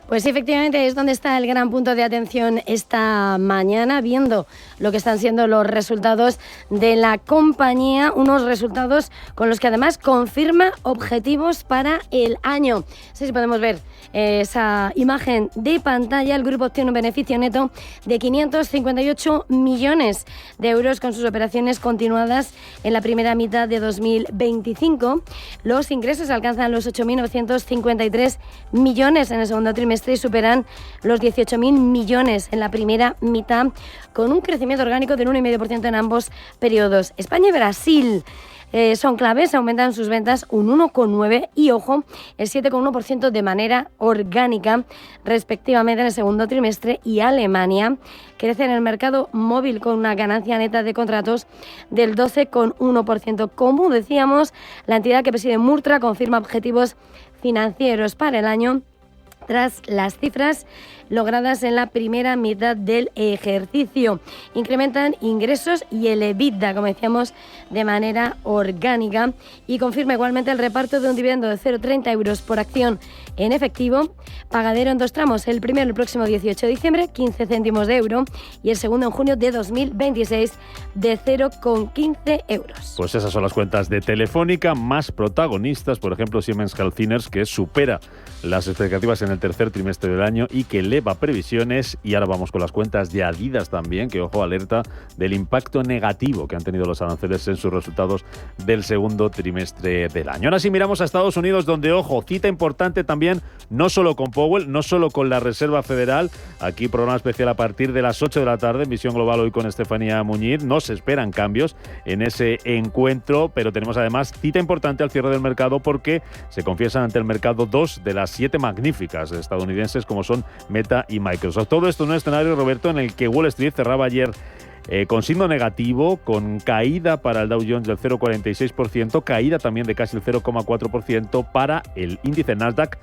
Pues sí, efectivamente es donde está el gran punto de atención esta mañana, viendo lo que están siendo los resultados de la compañía, unos resultados con los que además confirma objetivos para el año. No sé si podemos ver esa imagen de pantalla. El grupo obtiene un beneficio neto de 558 millones de euros con sus operaciones continuadas en la primera mitad de 2025. Los ingresos alcanzan los 8.953 millones en el segundo trimestre y superan los 18.000 millones en la primera mitad, con un crecimiento orgánico del 1,5% en ambos periodos. España y Brasil son claves, aumentan sus ventas un 1,9% y, ojo, el 7,1% de manera orgánica, respectivamente en el segundo trimestre, y Alemania crece en el mercado móvil con una ganancia neta de contratos del 12,1%. Como decíamos, la entidad que preside Murtra confirma objetivos financieros para el año tras las cifras logradas en la primera mitad del ejercicio. Incrementan ingresos y el EBITDA, como decíamos, de manera orgánica, y confirma igualmente el reparto de un dividendo de 0,30 euros por acción en efectivo, pagadero en 2 tramos, el primero el próximo 18 de diciembre, 15 céntimos de euro, y el segundo en junio de 2026, de 0,15 euros. Pues esas son las cuentas de Telefónica, más protagonistas, por ejemplo, Siemens Healthineers, que supera las expectativas en el tercer trimestre del año y que eleva previsiones. Y ahora vamos con las cuentas de Adidas también, que, ojo, alerta del impacto negativo que han tenido los aranceles en sus resultados del segundo trimestre del año. Ahora sí miramos a Estados Unidos, donde, ojo, cita importante también, no solo con Powell, no solo con la Reserva Federal. Aquí programa especial a partir de las 8 de la tarde en Visión Global, hoy con Estefanía Muñiz. No se esperan cambios en ese encuentro, pero tenemos además cita importante al cierre del mercado, porque se confiesan ante el mercado 2 de las 7 magníficas estadounidenses, como son Meta y Microsoft. Todo esto en un escenario, Roberto, en el que Wall Street cerraba ayer con signo negativo, con caída para el Dow Jones del 0,46%, caída también de casi el 0,4% para el índice Nasdaq,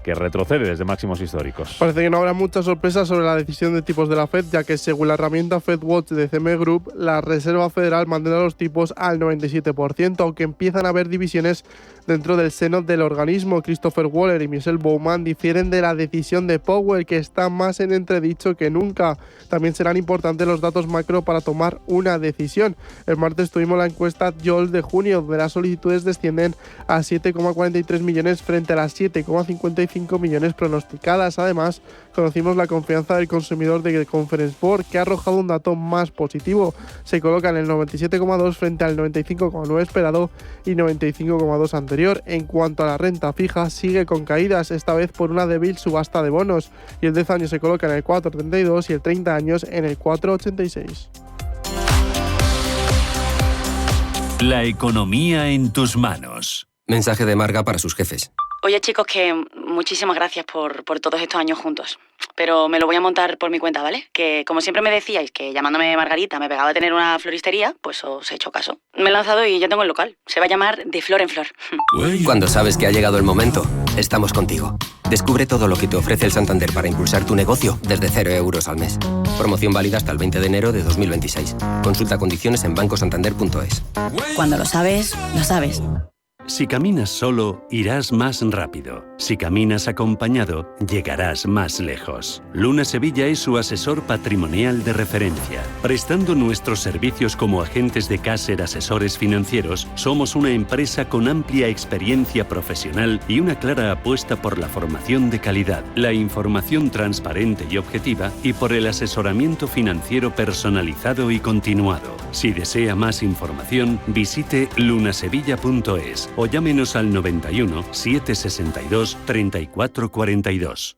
que retrocede desde máximos históricos. Parece que no habrá muchas sorpresas sobre la decisión de tipos de la Fed, ya que según la herramienta FedWatch de CME Group, la Reserva Federal mantendrá los tipos al 97%, aunque empiezan a haber divisiones dentro del seno del organismo. Christopher Waller y Michelle Bowman difieren de la decisión de Powell, que está más en entredicho que nunca. También serán importantes los datos macro para tomar una decisión. El martes tuvimos la encuesta JOLTS de junio, donde las solicitudes descienden a 7,43 millones frente a las 7,55 millones pronosticadas. Además, conocimos la confianza del consumidor de Conference Board, que ha arrojado un dato más positivo. Se coloca en el 97,2 frente al 95,9 esperado y 95,2 anterior. En cuanto a la renta fija, sigue con caídas, esta vez por una débil subasta de bonos, y el 10 años se coloca en el 4,32 y el 30 años en el 4,86. La economía en tus manos. Mensaje de Marga para sus jefes. Oye, chicos, que muchísimas gracias por todos estos años juntos. Pero me lo voy a montar por mi cuenta, ¿vale? Que como siempre me decíais que llamándome Margarita me pegaba a tener una floristería, pues os he hecho caso. Me he lanzado y ya tengo el local. Se va a llamar De Flor en Flor. Cuando sabes que ha llegado el momento, estamos contigo. Descubre todo lo que te ofrece el Santander para impulsar tu negocio desde 0 euros al mes. Promoción válida hasta el 20 de enero de 2026. Consulta condiciones en bancosantander.es. Cuando lo sabes, lo sabes. Si caminas solo, irás más rápido. Si caminas acompañado, llegarás más lejos. Luna Sevilla es su asesor patrimonial de referencia. Prestando nuestros servicios como agentes de Caser Asesores Financieros, somos una empresa con amplia experiencia profesional y una clara apuesta por la formación de calidad, la información transparente y objetiva, y por el asesoramiento financiero personalizado y continuado. Si desea más información, visite lunasevilla.es o llámenos al 91 762 3442.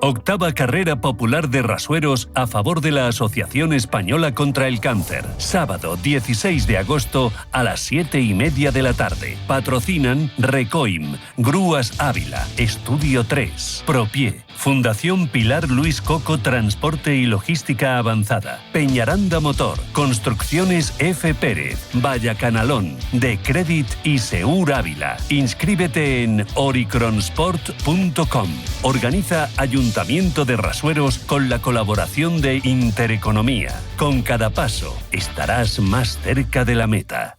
Octava carrera popular de rasueros a favor de la Asociación Española contra el Cáncer. Sábado 16 de agosto a las 7:30 de la tarde. Patrocinan Recoim, Grúas Ávila, Estudio 3, Propie, Fundación Pilar Luis Coco Transporte y Logística Avanzada, Peñaranda Motor, Construcciones F. Pérez, Vallacanalón, De Credit y Seur Ávila. Inscríbete en oricronsport.com. Organiza Ayuntamiento de Rasueros con la colaboración de Intereconomía. Con cada paso estarás más cerca de la meta.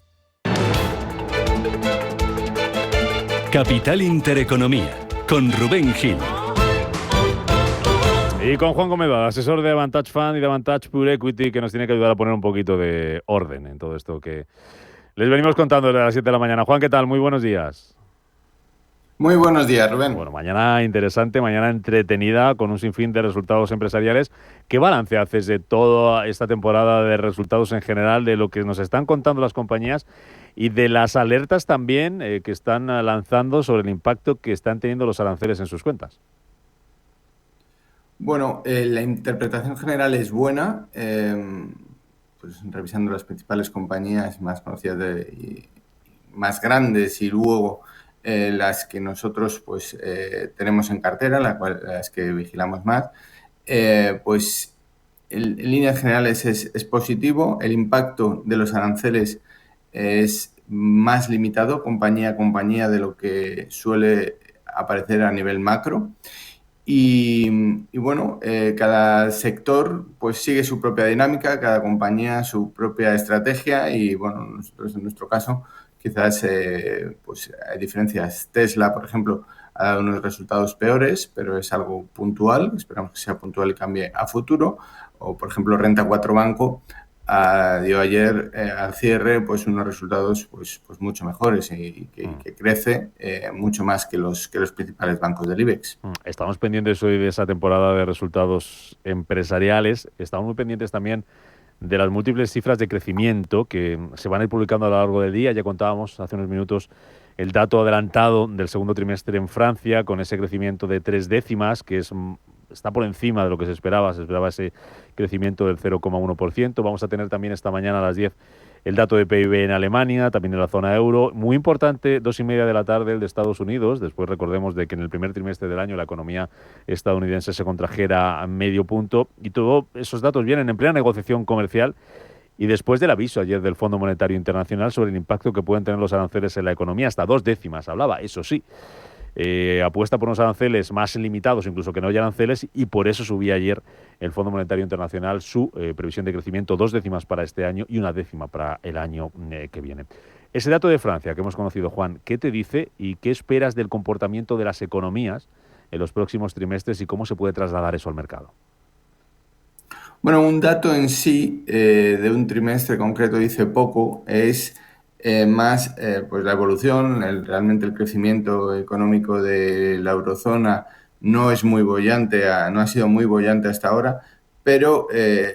Capital Intereconomía, con Rubén Gil. Y con Juan Gómez, asesor de Avantage Fund y de Avantage Pure Equity, que nos tiene que ayudar a poner un poquito de orden en todo esto que les venimos contando desde las 7 de la mañana. Juan, ¿qué tal? Muy buenos días. Muy buenos días, Rubén. Bueno, mañana interesante, mañana entretenida, con un sinfín de resultados empresariales. ¿Qué balance haces de toda esta temporada de resultados en general, de lo que nos están contando las compañías y de las alertas también que están lanzando sobre el impacto que están teniendo los aranceles en sus cuentas? Bueno, la interpretación general es buena. pues revisando las principales compañías más conocidas y más grandes y luego las que nosotros pues tenemos en cartera, las que vigilamos más, pues en líneas generales es positivo. El impacto de los aranceles es más limitado compañía a compañía de lo que suele aparecer a nivel macro. Y bueno, cada sector pues sigue su propia dinámica, cada compañía su propia estrategia y bueno, nosotros en nuestro caso quizás pues hay diferencias. Tesla, por ejemplo, ha dado unos resultados peores, pero es algo puntual, esperamos que sea puntual y cambie a futuro. O por ejemplo, Renta 4 Banco dio ayer al cierre pues unos resultados pues mucho mejores y que crece mucho más que los principales bancos del IBEX. Estamos pendientes hoy de esa temporada de resultados empresariales. Estamos muy pendientes también de las múltiples cifras de crecimiento que se van a ir publicando a lo largo del día. Ya contábamos hace unos minutos el dato adelantado del segundo trimestre en Francia, con ese crecimiento de 3 décimas, que está por encima de lo que se esperaba ese crecimiento del 0,1%. Vamos a tener también esta mañana a las 10 el dato de PIB en Alemania, también en la zona euro. Muy importante, 2:30 de la tarde, el de Estados Unidos. Después recordemos de que en el primer trimestre del año la economía estadounidense se contrajera a medio punto y todos esos datos vienen en plena negociación comercial y después del aviso ayer del Fondo Monetario Internacional sobre el impacto que pueden tener los aranceles en la economía. Hasta 2 décimas hablaba, eso sí. Apuesta por unos aranceles más limitados, incluso que no haya aranceles, y por eso subía ayer el Fondo Monetario Internacional su previsión de crecimiento, 2 décimas para este año y 1 décima para el año que viene. Ese dato de Francia que hemos conocido, Juan, ¿qué te dice y qué esperas del comportamiento de las economías en los próximos trimestres y cómo se puede trasladar eso al mercado? Bueno, un dato en sí de un trimestre concreto dice poco, es más pues la evolución, realmente el crecimiento económico de la eurozona no es muy boyante, no ha sido muy boyante hasta ahora, pero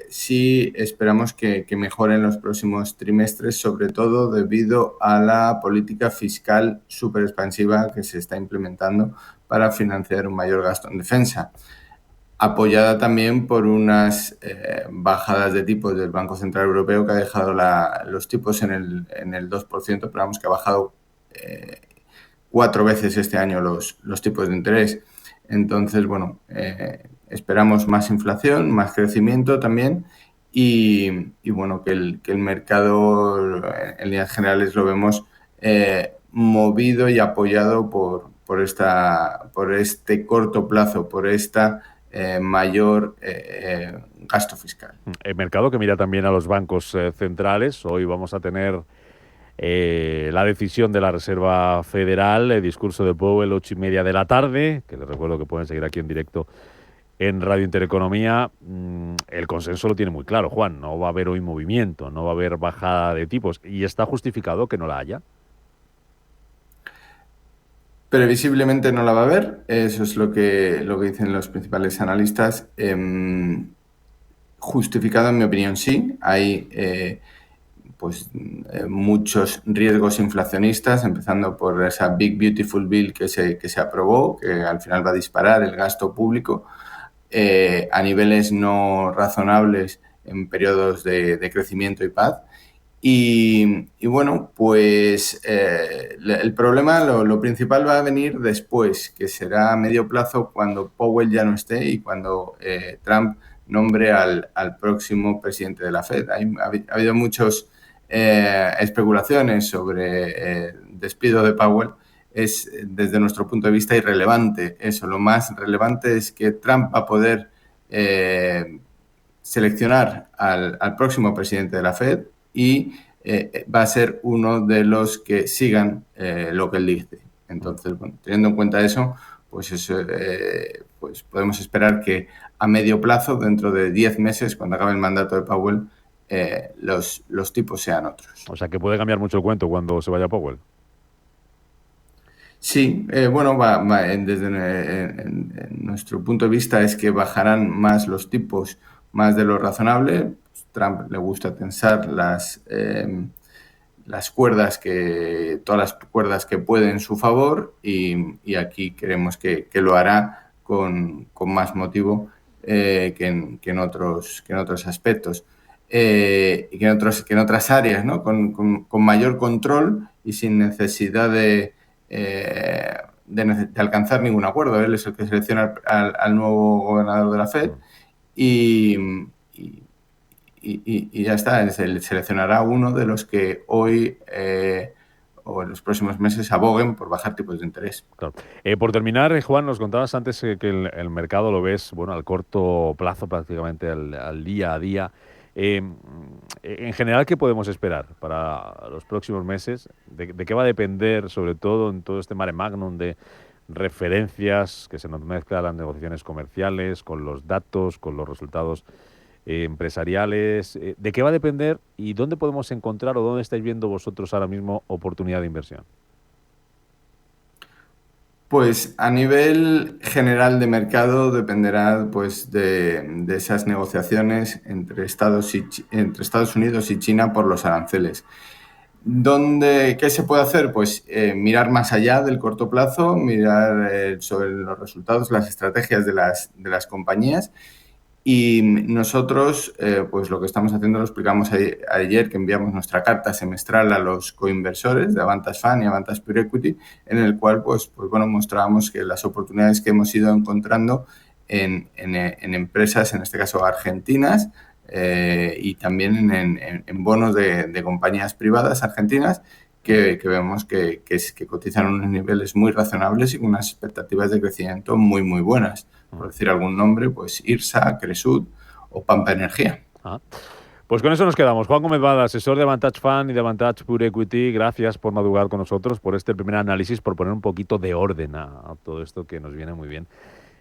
sí esperamos que mejore en los próximos trimestres, sobre todo debido a la política fiscal súper expansiva que se está implementando para financiar un mayor gasto en defensa, apoyada también por unas bajadas de tipos del Banco Central Europeo, que ha dejado los tipos en el 2%, pero vamos, que ha bajado 4 veces este año los tipos de interés. Entonces, bueno, esperamos más inflación, más crecimiento también y bueno, que el mercado en líneas generales lo vemos movido y apoyado por este corto plazo, por esta mayor gasto fiscal. El mercado que mira también a los bancos centrales. Hoy vamos a tener la decisión de la Reserva Federal, el discurso de Powell, 8:30 de la tarde, que les recuerdo que pueden seguir aquí en directo en Radio Intereconomía. El consenso lo tiene muy claro, Juan, no va a haber hoy movimiento, no va a haber bajada de tipos y está justificado que no la haya. Previsiblemente no la va a haber, eso es lo que dicen los principales analistas. Justificado, en mi opinión, sí. Hay muchos riesgos inflacionistas, empezando por esa Big Beautiful Bill que se aprobó, que al final va a disparar el gasto público a niveles no razonables en periodos de crecimiento y paz. Y bueno, pues el problema, lo principal va a venir después, que será a medio plazo cuando Powell ya no esté y cuando Trump nombre al próximo presidente de la Fed. Ha habido muchas especulaciones sobre despido de Powell. Es, desde nuestro punto de vista, irrelevante eso. Lo más relevante es que Trump va a poder seleccionar al próximo presidente de la Fed y va a ser uno de los que sigan lo que él dice. Entonces, bueno, teniendo en cuenta eso, pues podemos esperar que a medio plazo, dentro de 10 meses, cuando acabe el mandato de Powell, los tipos sean otros. O sea, que puede cambiar mucho el cuento cuando se vaya Powell. Sí, bueno, desde nuestro punto de vista es que bajarán más los tipos, más de lo razonable. Trump le gusta tensar todas las cuerdas que puede en su favor y aquí creemos que lo hará con más motivo que en otros aspectos. y que en otras áreas, ¿no? Con mayor control y sin necesidad de alcanzar ningún acuerdo. Él es el que selecciona al nuevo gobernador de la Fed y ya está. Él seleccionará uno de los que hoy o en los próximos meses aboguen por bajar tipos de interés. Claro. Por terminar, Juan, nos contabas antes que el mercado lo ves al corto plazo, prácticamente al día a día. En general, ¿qué podemos esperar para los próximos meses? ¿De qué va a depender, sobre todo en todo este mare magnum de referencias que se nos mezclan las negociaciones comerciales con los datos, con los resultados empresariales? ¿De qué va a depender y dónde podemos encontrar o dónde estáis viendo vosotros ahora mismo oportunidad de inversión? Pues a nivel general de mercado dependerá pues de esas negociaciones entre Estados Unidos y China por los aranceles. ¿Qué se puede hacer? Pues mirar más allá del corto plazo, mirar sobre los resultados, las estrategias de las compañías. Y nosotros, pues lo que estamos haciendo, lo explicamos ayer, que enviamos nuestra carta semestral a los coinversores de Avantage Fund y Avantage Pure Equity, en el cual pues mostrábamos que las oportunidades que hemos ido encontrando en empresas, en este caso argentinas, y también en bonos de compañías privadas argentinas, que vemos que cotizan a unos niveles muy razonables y con unas expectativas de crecimiento muy, muy buenas. Por decir algún nombre, pues IRSA, Cresud o Pampa Energía. Pues con eso nos quedamos. Juan Gómez Bada, asesor de Avantage Fund y de Avantage Pure Equity, gracias por madrugar con nosotros, por este primer análisis, por poner un poquito de orden a todo esto que nos viene muy bien.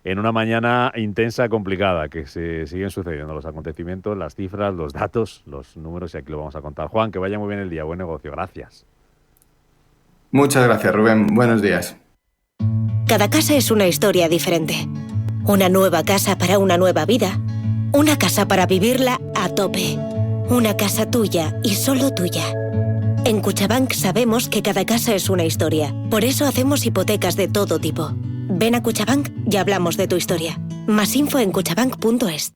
En una mañana intensa, complicada, que se siguen sucediendo los acontecimientos, las cifras, los datos, los números, y aquí lo vamos a contar. Juan, que vaya muy bien el día. Buen negocio. Gracias. Muchas gracias, Rubén. Buenos días. Cada casa es una historia diferente. Una nueva casa para una nueva vida. Una casa para vivirla a tope. Una casa tuya y solo tuya. En Cuchabank sabemos que cada casa es una historia. Por eso hacemos hipotecas de todo tipo. Ven a Cuchabank y hablamos de tu historia. Más info en cuchabank.es.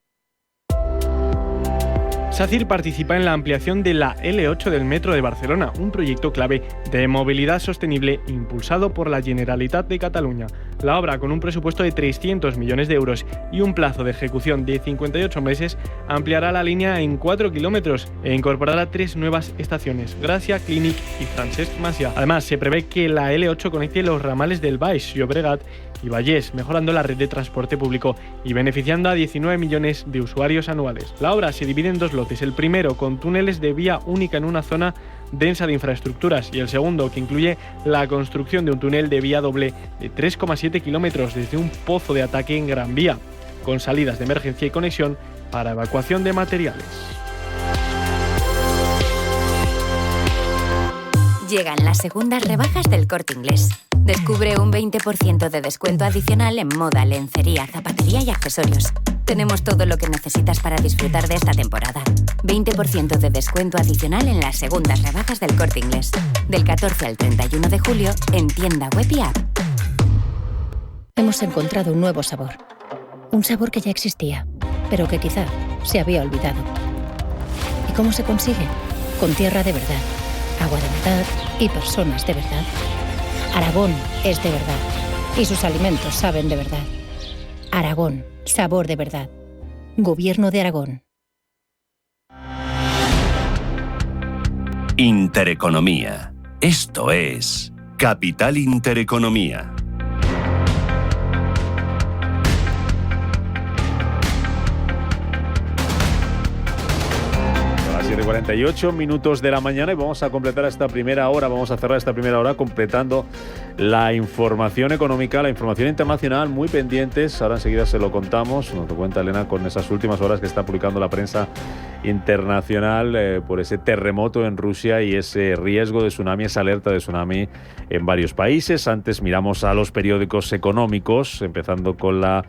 SACIR participa en la ampliación de la L8 del Metro de Barcelona, un proyecto clave de movilidad sostenible impulsado por la Generalitat de Cataluña. La obra, con un presupuesto de 300 millones de euros y un plazo de ejecución de 58 meses, ampliará la línea en 4 kilómetros e incorporará 3 nuevas estaciones, Gracia, Clínic y Francesc Macià. Además, se prevé que la L8 conecte los ramales del Baix, Llobregat y Vallès, mejorando la red de transporte público y beneficiando a 19 millones de usuarios anuales. La obra se divide en 2 lotes, el primero con túneles de vía única en una zona densa de infraestructuras y el segundo que incluye la construcción de un túnel de vía doble de 3,7 kilómetros desde un pozo de ataque en Gran Vía, con salidas de emergencia y conexión para evacuación de materiales. Llegan las segundas rebajas del Corte Inglés. Descubre un 20% de descuento adicional en moda, lencería, zapatería y accesorios. Tenemos todo lo que necesitas para disfrutar de esta temporada. 20% de descuento adicional en las segundas rebajas del Corte Inglés. Del 14 al 31 de julio en tienda web y app. Hemos encontrado un nuevo sabor. Un sabor que ya existía, pero que quizá se había olvidado. ¿Y cómo se consigue? Con tierra de verdad, agua de verdad y personas de verdad. Aragón es de verdad y sus alimentos saben de verdad. Aragón, sabor de verdad. Gobierno de Aragón. Intereconomía. Esto es Capital Intereconomía. A las 7:48 minutos de la mañana y vamos a completar esta primera hora, vamos a cerrar esta primera hora completando la información económica, la información internacional, muy pendientes. Ahora enseguida se lo contamos, nos lo cuenta Elena con esas últimas horas que está publicando la prensa internacional por ese terremoto en Rusia y ese riesgo de tsunami, esa alerta de tsunami en varios países. Antes miramos a los periódicos económicos, empezando con la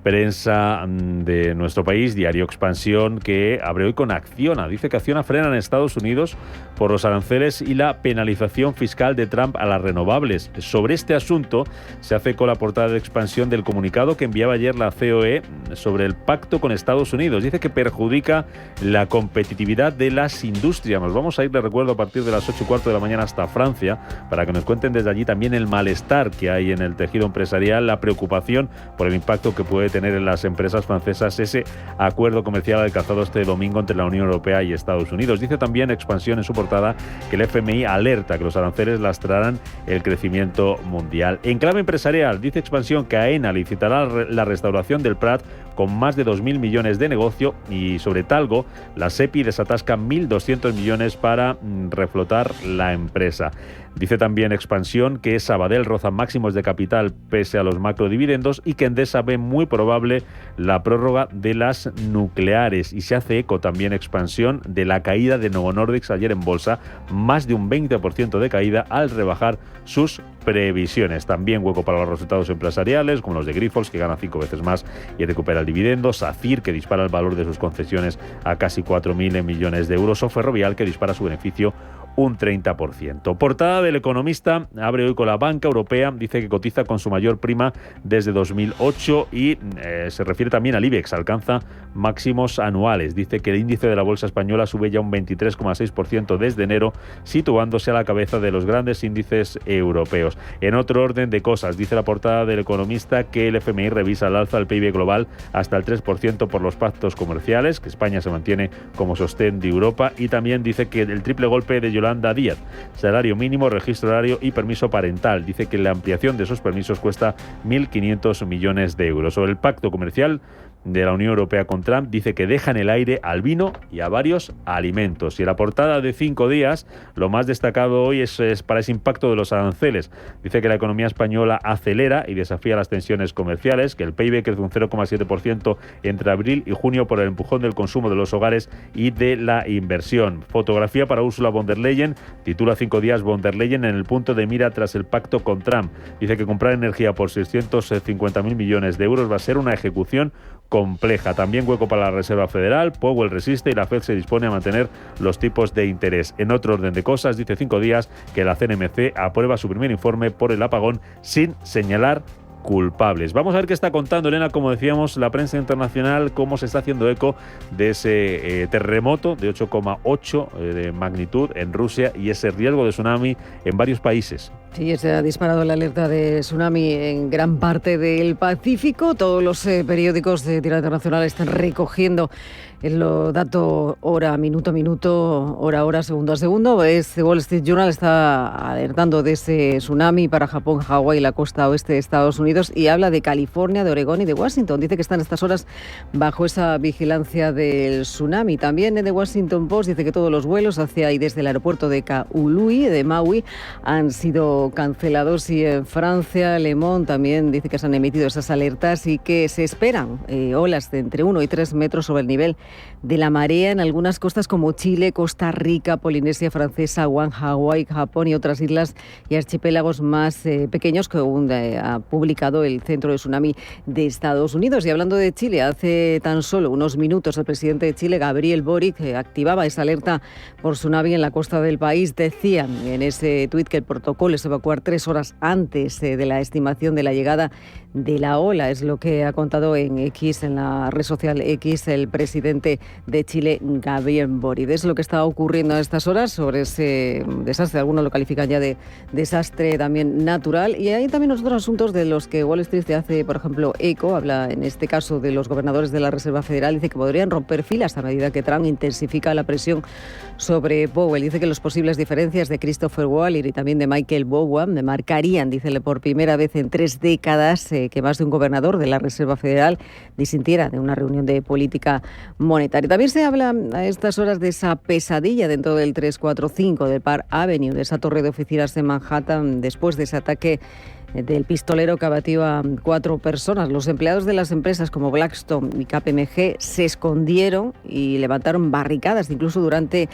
Prensa de nuestro país, Diario Expansión, que abre hoy con Acciona. Dice que Acciona frena en Estados Unidos por los aranceles y la penalización fiscal de Trump a las renovables. Sobre este asunto se hace con la portada de Expansión del comunicado que enviaba ayer la COE sobre el pacto con Estados Unidos. Dice que perjudica la competitividad de las industrias. Nos vamos a ir, les recuerdo, a partir de las 8:15 de la mañana hasta Francia para que nos cuenten desde allí también el malestar que hay en el tejido empresarial, la preocupación por el impacto que puede tener en las empresas francesas ese acuerdo comercial alcanzado este domingo entre la Unión Europea y Estados Unidos. Dice también Expansión en su portada que el FMI alerta que los aranceles lastrarán el crecimiento mundial. En clave empresarial, dice Expansión que AENA licitará la restauración del Prat con más de 2.000 millones de negocio, y sobre Talgo, la SEPI desatasca 1.200 millones para reflotar la empresa. Dice también Expansión que Sabadell roza máximos de capital pese a los macrodividendos y que Endesa ve muy probable la prórroga de las nucleares, y se hace eco también Expansión de la caída de Novo Nordisk ayer en bolsa, más de un 20% de caída al rebajar sus previsiones. También hueco para los resultados empresariales, como los de Grifols, que gana 5 veces más y recupera el dividendo, SACIR, que dispara el valor de sus concesiones a casi 4.000 millones de euros, o Ferrovial, que dispara su beneficio un 30%. Portada del Economista abre hoy con la banca europea. Dice que cotiza con su mayor prima desde 2008 y se refiere también al IBEX. Alcanza máximos anuales. Dice que el índice de la bolsa española sube ya un 23,6% desde enero, situándose a la cabeza de los grandes índices europeos. En otro orden de cosas, dice la portada del Economista que el FMI revisa al alza el PIB global hasta el 3% por los pactos comerciales, que España se mantiene como sostén de Europa, y también dice que el triple golpe de Yolanda Díaz, salario mínimo, registro horario y permiso parental. Dice que la ampliación de esos permisos cuesta 1.500 millones de euros. Sobre el pacto comercial de la Unión Europea con Trump, dice que dejan el aire al vino y a varios alimentos. Y en la portada de 5 días, lo más destacado hoy es para ese impacto de los aranceles. Dice que la economía española acelera y desafía las tensiones comerciales, que el PIB crece un 0,7% entre abril y junio por el empujón del consumo de los hogares y de la inversión. Fotografía para Ursula von der Leyen, titula 5 días von der Leyen en el punto de mira tras el pacto con Trump. Dice que comprar energía por 650.000 millones de euros va a ser una ejecución compleja. También hueco para la Reserva Federal, Powell resiste y la Fed se dispone a mantener los tipos de interés. En otro orden de cosas, dice 5 días que la CNMC aprueba su primer informe por el apagón sin señalar culpables. Vamos a ver qué está contando, Elena, como decíamos, la prensa internacional, cómo se está haciendo eco de ese terremoto de 8,8 de magnitud en Rusia y ese riesgo de tsunami en varios países. Sí, se ha disparado la alerta de tsunami en gran parte del Pacífico. Todos los periódicos de tirada internacional están recogiendo el dato hora, minuto a minuto, hora a hora, segundo a segundo. Wall Street Journal está alertando de ese tsunami para Japón, Hawái y la costa oeste de Estados Unidos, y habla de California, de Oregón y de Washington. Dice que están a estas horas bajo esa vigilancia del tsunami. También en The Washington Post dice que todos los vuelos hacia y desde el aeropuerto de Kahului, de Maui, han sido cancelados, y en Francia, Le Monde también dice que se han emitido esas alertas y que se esperan olas de entre 1 y 3 metros sobre el nivel de la marea en algunas costas como Chile, Costa Rica, Polinesia Francesa, Guam, Hawái, Japón y otras islas y archipiélagos más pequeños, que ha publicado el Centro de Tsunami de Estados Unidos. Y hablando de Chile, hace tan solo unos minutos el presidente de Chile, Gabriel Boric, activaba esa alerta por tsunami en la costa del país. Decían en ese tuit que el protocolo es evacuar 3 horas antes de la estimación de la llegada de la ola. Es lo que ha contado en X, en la red social X, el presidente de Chile, Gabriel Boric. Es lo que está ocurriendo a estas horas sobre ese desastre. Algunos lo califican ya de desastre también natural. Y hay también otros asuntos de los que Wall Street te hace, por ejemplo, eco. Habla en este caso de los gobernadores de la Reserva Federal. Dice que podrían romper filas a medida que Trump intensifica la presión sobre Powell. Dice que las posibles diferencias de Christopher Waller y también de Michael Bowen marcarían, dice, por primera vez en 3 décadas que más de un gobernador de la Reserva Federal disintiera de una reunión de política monetaria. También se habla a estas horas de esa pesadilla dentro del 345 del Park Avenue, de esa torre de oficinas de Manhattan, después de ese ataque del pistolero que abatió a 4 personas. Los empleados de las empresas como Blackstone y KPMG se escondieron y levantaron barricadas incluso durante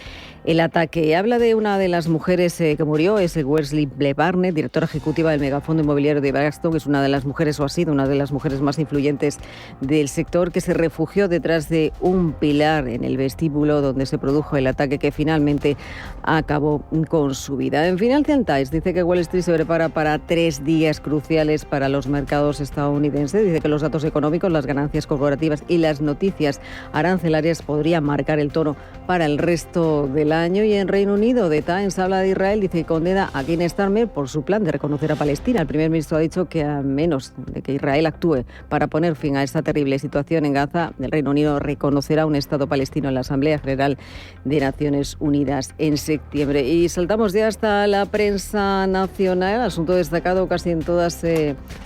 el ataque. Habla de una de las mujeres que murió, es Wesley Barnett, directora ejecutiva del megafondo inmobiliario de Blackstone, que es una de las mujeres, o ha sido una de las mujeres más influyentes del sector, que se refugió detrás de un pilar en el vestíbulo donde se produjo el ataque que finalmente acabó con su vida. En Financial Times dice que Wall Street se prepara para 3 días cruciales para los mercados estadounidenses. Dice que los datos económicos, las ganancias corporativas y las noticias arancelarias podrían marcar el tono para el resto del año. Y en Reino Unido, The Times habla de Israel, dice que condena a Keir Starmer por su plan de reconocer a Palestina. El primer ministro ha dicho que a menos de que Israel actúe para poner fin a esta terrible situación en Gaza, el Reino Unido reconocerá un Estado palestino en la Asamblea General de Naciones Unidas en septiembre. Y saltamos ya hasta la prensa nacional, asunto destacado casi en todas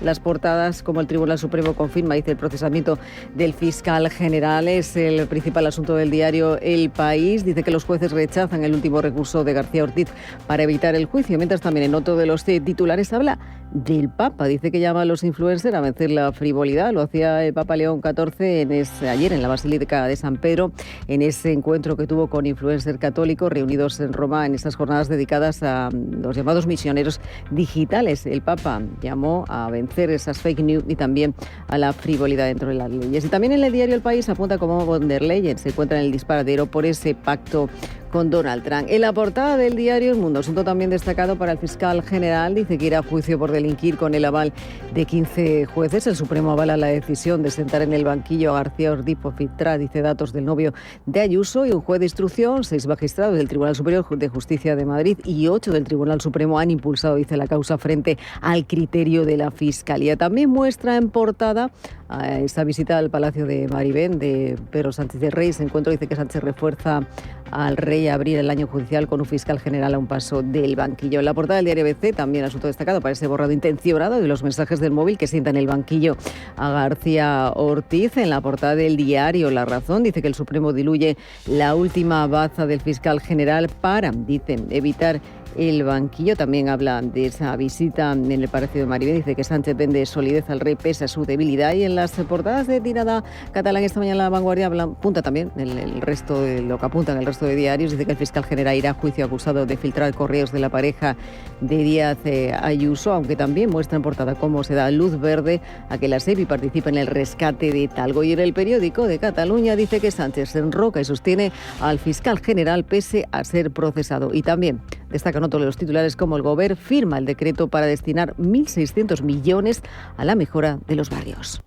las portadas, como el Tribunal Supremo confirma, dice, el procesamiento del fiscal general. Es el principal asunto del diario El País. Dice que los jueces rechazan el último recurso de García Ortiz para evitar el juicio, mientras también en otro de los titulares habla del Papa. Dice que llama a los influencers a vencer la frivolidad. Lo hacía el Papa León XIV ayer en la Basílica de San Pedro, en ese encuentro que tuvo con influencers católicos reunidos en Roma en esas jornadas dedicadas a los llamados misioneros digitales. El Papa llamó a vencer esas fake news y también a la frivolidad dentro de las leyes. Y también en el diario El País apunta cómo von der Leyen se encuentra en el disparadero por ese pacto con Donald Trump. En la portada del diario El Mundo, asunto también destacado para el fiscal general, dice que irá a juicio por delinquir con el aval de 15 jueces. El Supremo avala la decisión de sentar en el banquillo a García Ortiz por filtrar, dice, datos del novio de Ayuso, y un juez de instrucción, 6 magistrados del Tribunal Superior de Justicia de Madrid y 8 del Tribunal Supremo han impulsado, dice, la causa frente al criterio de la Fiscalía. También muestra en portada esa visita al Palacio de Maribén de Pedro Sánchez del Rey. Ese encuentro dice que Sánchez refuerza al rey a abrir el año judicial con un fiscal general a un paso del banquillo. En la portada del diario ABC, también asunto destacado para ese borrado intencionado de los mensajes del móvil que sienta en el banquillo a García Ortiz. En la portada del diario La Razón dice que el Supremo diluye la última baza del fiscal general para, dicen, evitar el banquillo. También habla de esa visita en el Palacio de Maribén. Dice que Sánchez vende solidez al rey pese a su debilidad. Y en las portadas de tirada catalán esta mañana La Vanguardia apunta también el resto de lo que apuntan el resto de diarios. Dice que el fiscal general irá a juicio acusado de filtrar correos de la pareja de Díaz Ayuso, aunque también muestra en portada cómo se da luz verde a que la SEPI participe en el rescate de Talgo. Y en el periódico de Cataluña dice que Sánchez se enroca y sostiene al fiscal general pese a ser procesado. Y también destacan otros de los titulares como el Govern firma el decreto para destinar 1.600 millones a la mejora de los barrios.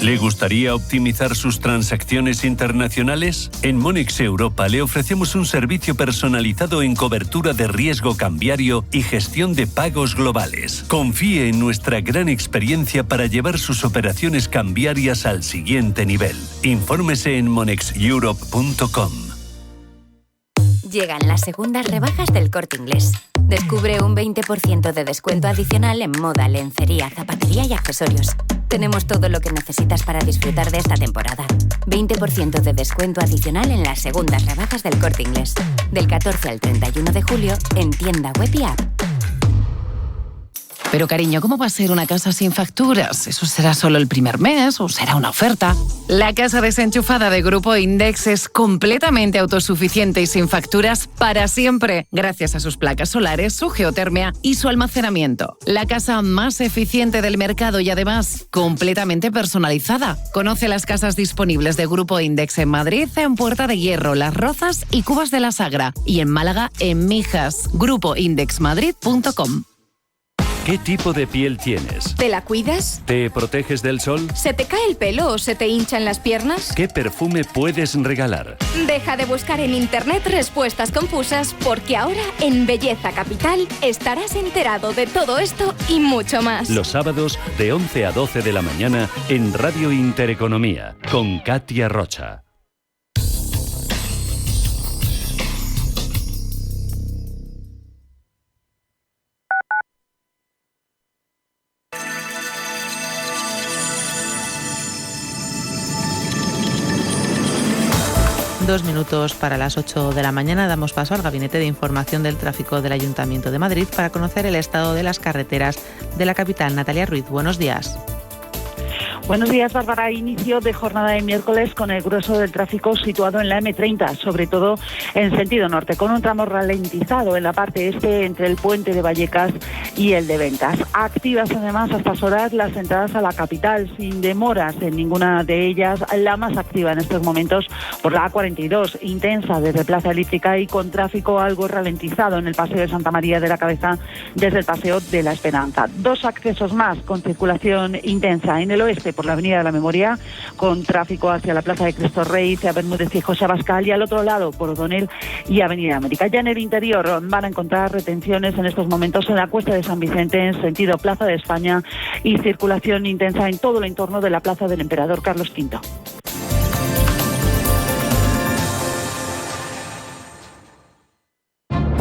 ¿Le gustaría optimizar sus transacciones internacionales? En Monex Europa le ofrecemos un servicio personalizado en cobertura de riesgo cambiario y gestión de pagos globales. Confíe en nuestra gran experiencia para llevar sus operaciones cambiarias al siguiente nivel. Infórmese en monexeurope.com. Llegan las segundas rebajas del Corte Inglés. Descubre un 20% de descuento adicional en moda, lencería, zapatería y accesorios. Tenemos todo lo que necesitas para disfrutar de esta temporada. 20% de descuento adicional en las segundas rebajas del Corte Inglés. Del 14 al 31 de julio en tienda web y app. Pero cariño, ¿cómo va a ser una casa sin facturas? ¿Eso será solo el primer mes o será una oferta? La casa desenchufada de Grupo Index es completamente autosuficiente y sin facturas para siempre, gracias a sus placas solares, su geotermia y su almacenamiento. La casa más eficiente del mercado y además completamente personalizada. Conoce las casas disponibles de Grupo Index en Madrid, en Puerta de Hierro, Las Rozas y Cubas de la Sagra, y en Málaga, en Mijas. grupoindexmadrid.com. ¿Qué tipo de piel tienes? ¿Te la cuidas? ¿Te proteges del sol? ¿Se te cae el pelo o se te hinchan las piernas? ¿Qué perfume puedes regalar? Deja de buscar en internet respuestas confusas, porque ahora en Belleza Capital estarás enterado de todo esto y mucho más. Los sábados de 11 a 12 de la mañana en Radio Intereconomía con Katia Rocha. 2 minutos para las 8 de la mañana. Damos paso al Gabinete de Información del Tráfico del Ayuntamiento de Madrid para conocer el estado de las carreteras de la capital. Natalia Ruiz, buenos días. Buenos días, Bárbara. Inicio de jornada de miércoles con el grueso del tráfico situado en la M30, sobre todo en sentido norte, con un tramo ralentizado en la parte este entre el puente de Vallecas y el de Ventas. Activas además a estas horas las entradas a la capital, sin demoras en ninguna de ellas. La más activa en estos momentos por la A42, intensa desde Plaza Elíptica y con tráfico algo ralentizado en el Paseo de Santa María de la Cabeza desde el Paseo de la Esperanza. 2 accesos más con circulación intensa en el oeste por la Avenida de la Memoria, con tráfico hacia la Plaza de Cristo Rey, hacia Bermúdez y José Abascal, y al otro lado por O'Donnell y Avenida América. Ya en el interior van a encontrar retenciones en estos momentos en la Cuesta de San Vicente en sentido Plaza de España y circulación intensa en todo el entorno de la Plaza del Emperador Carlos V.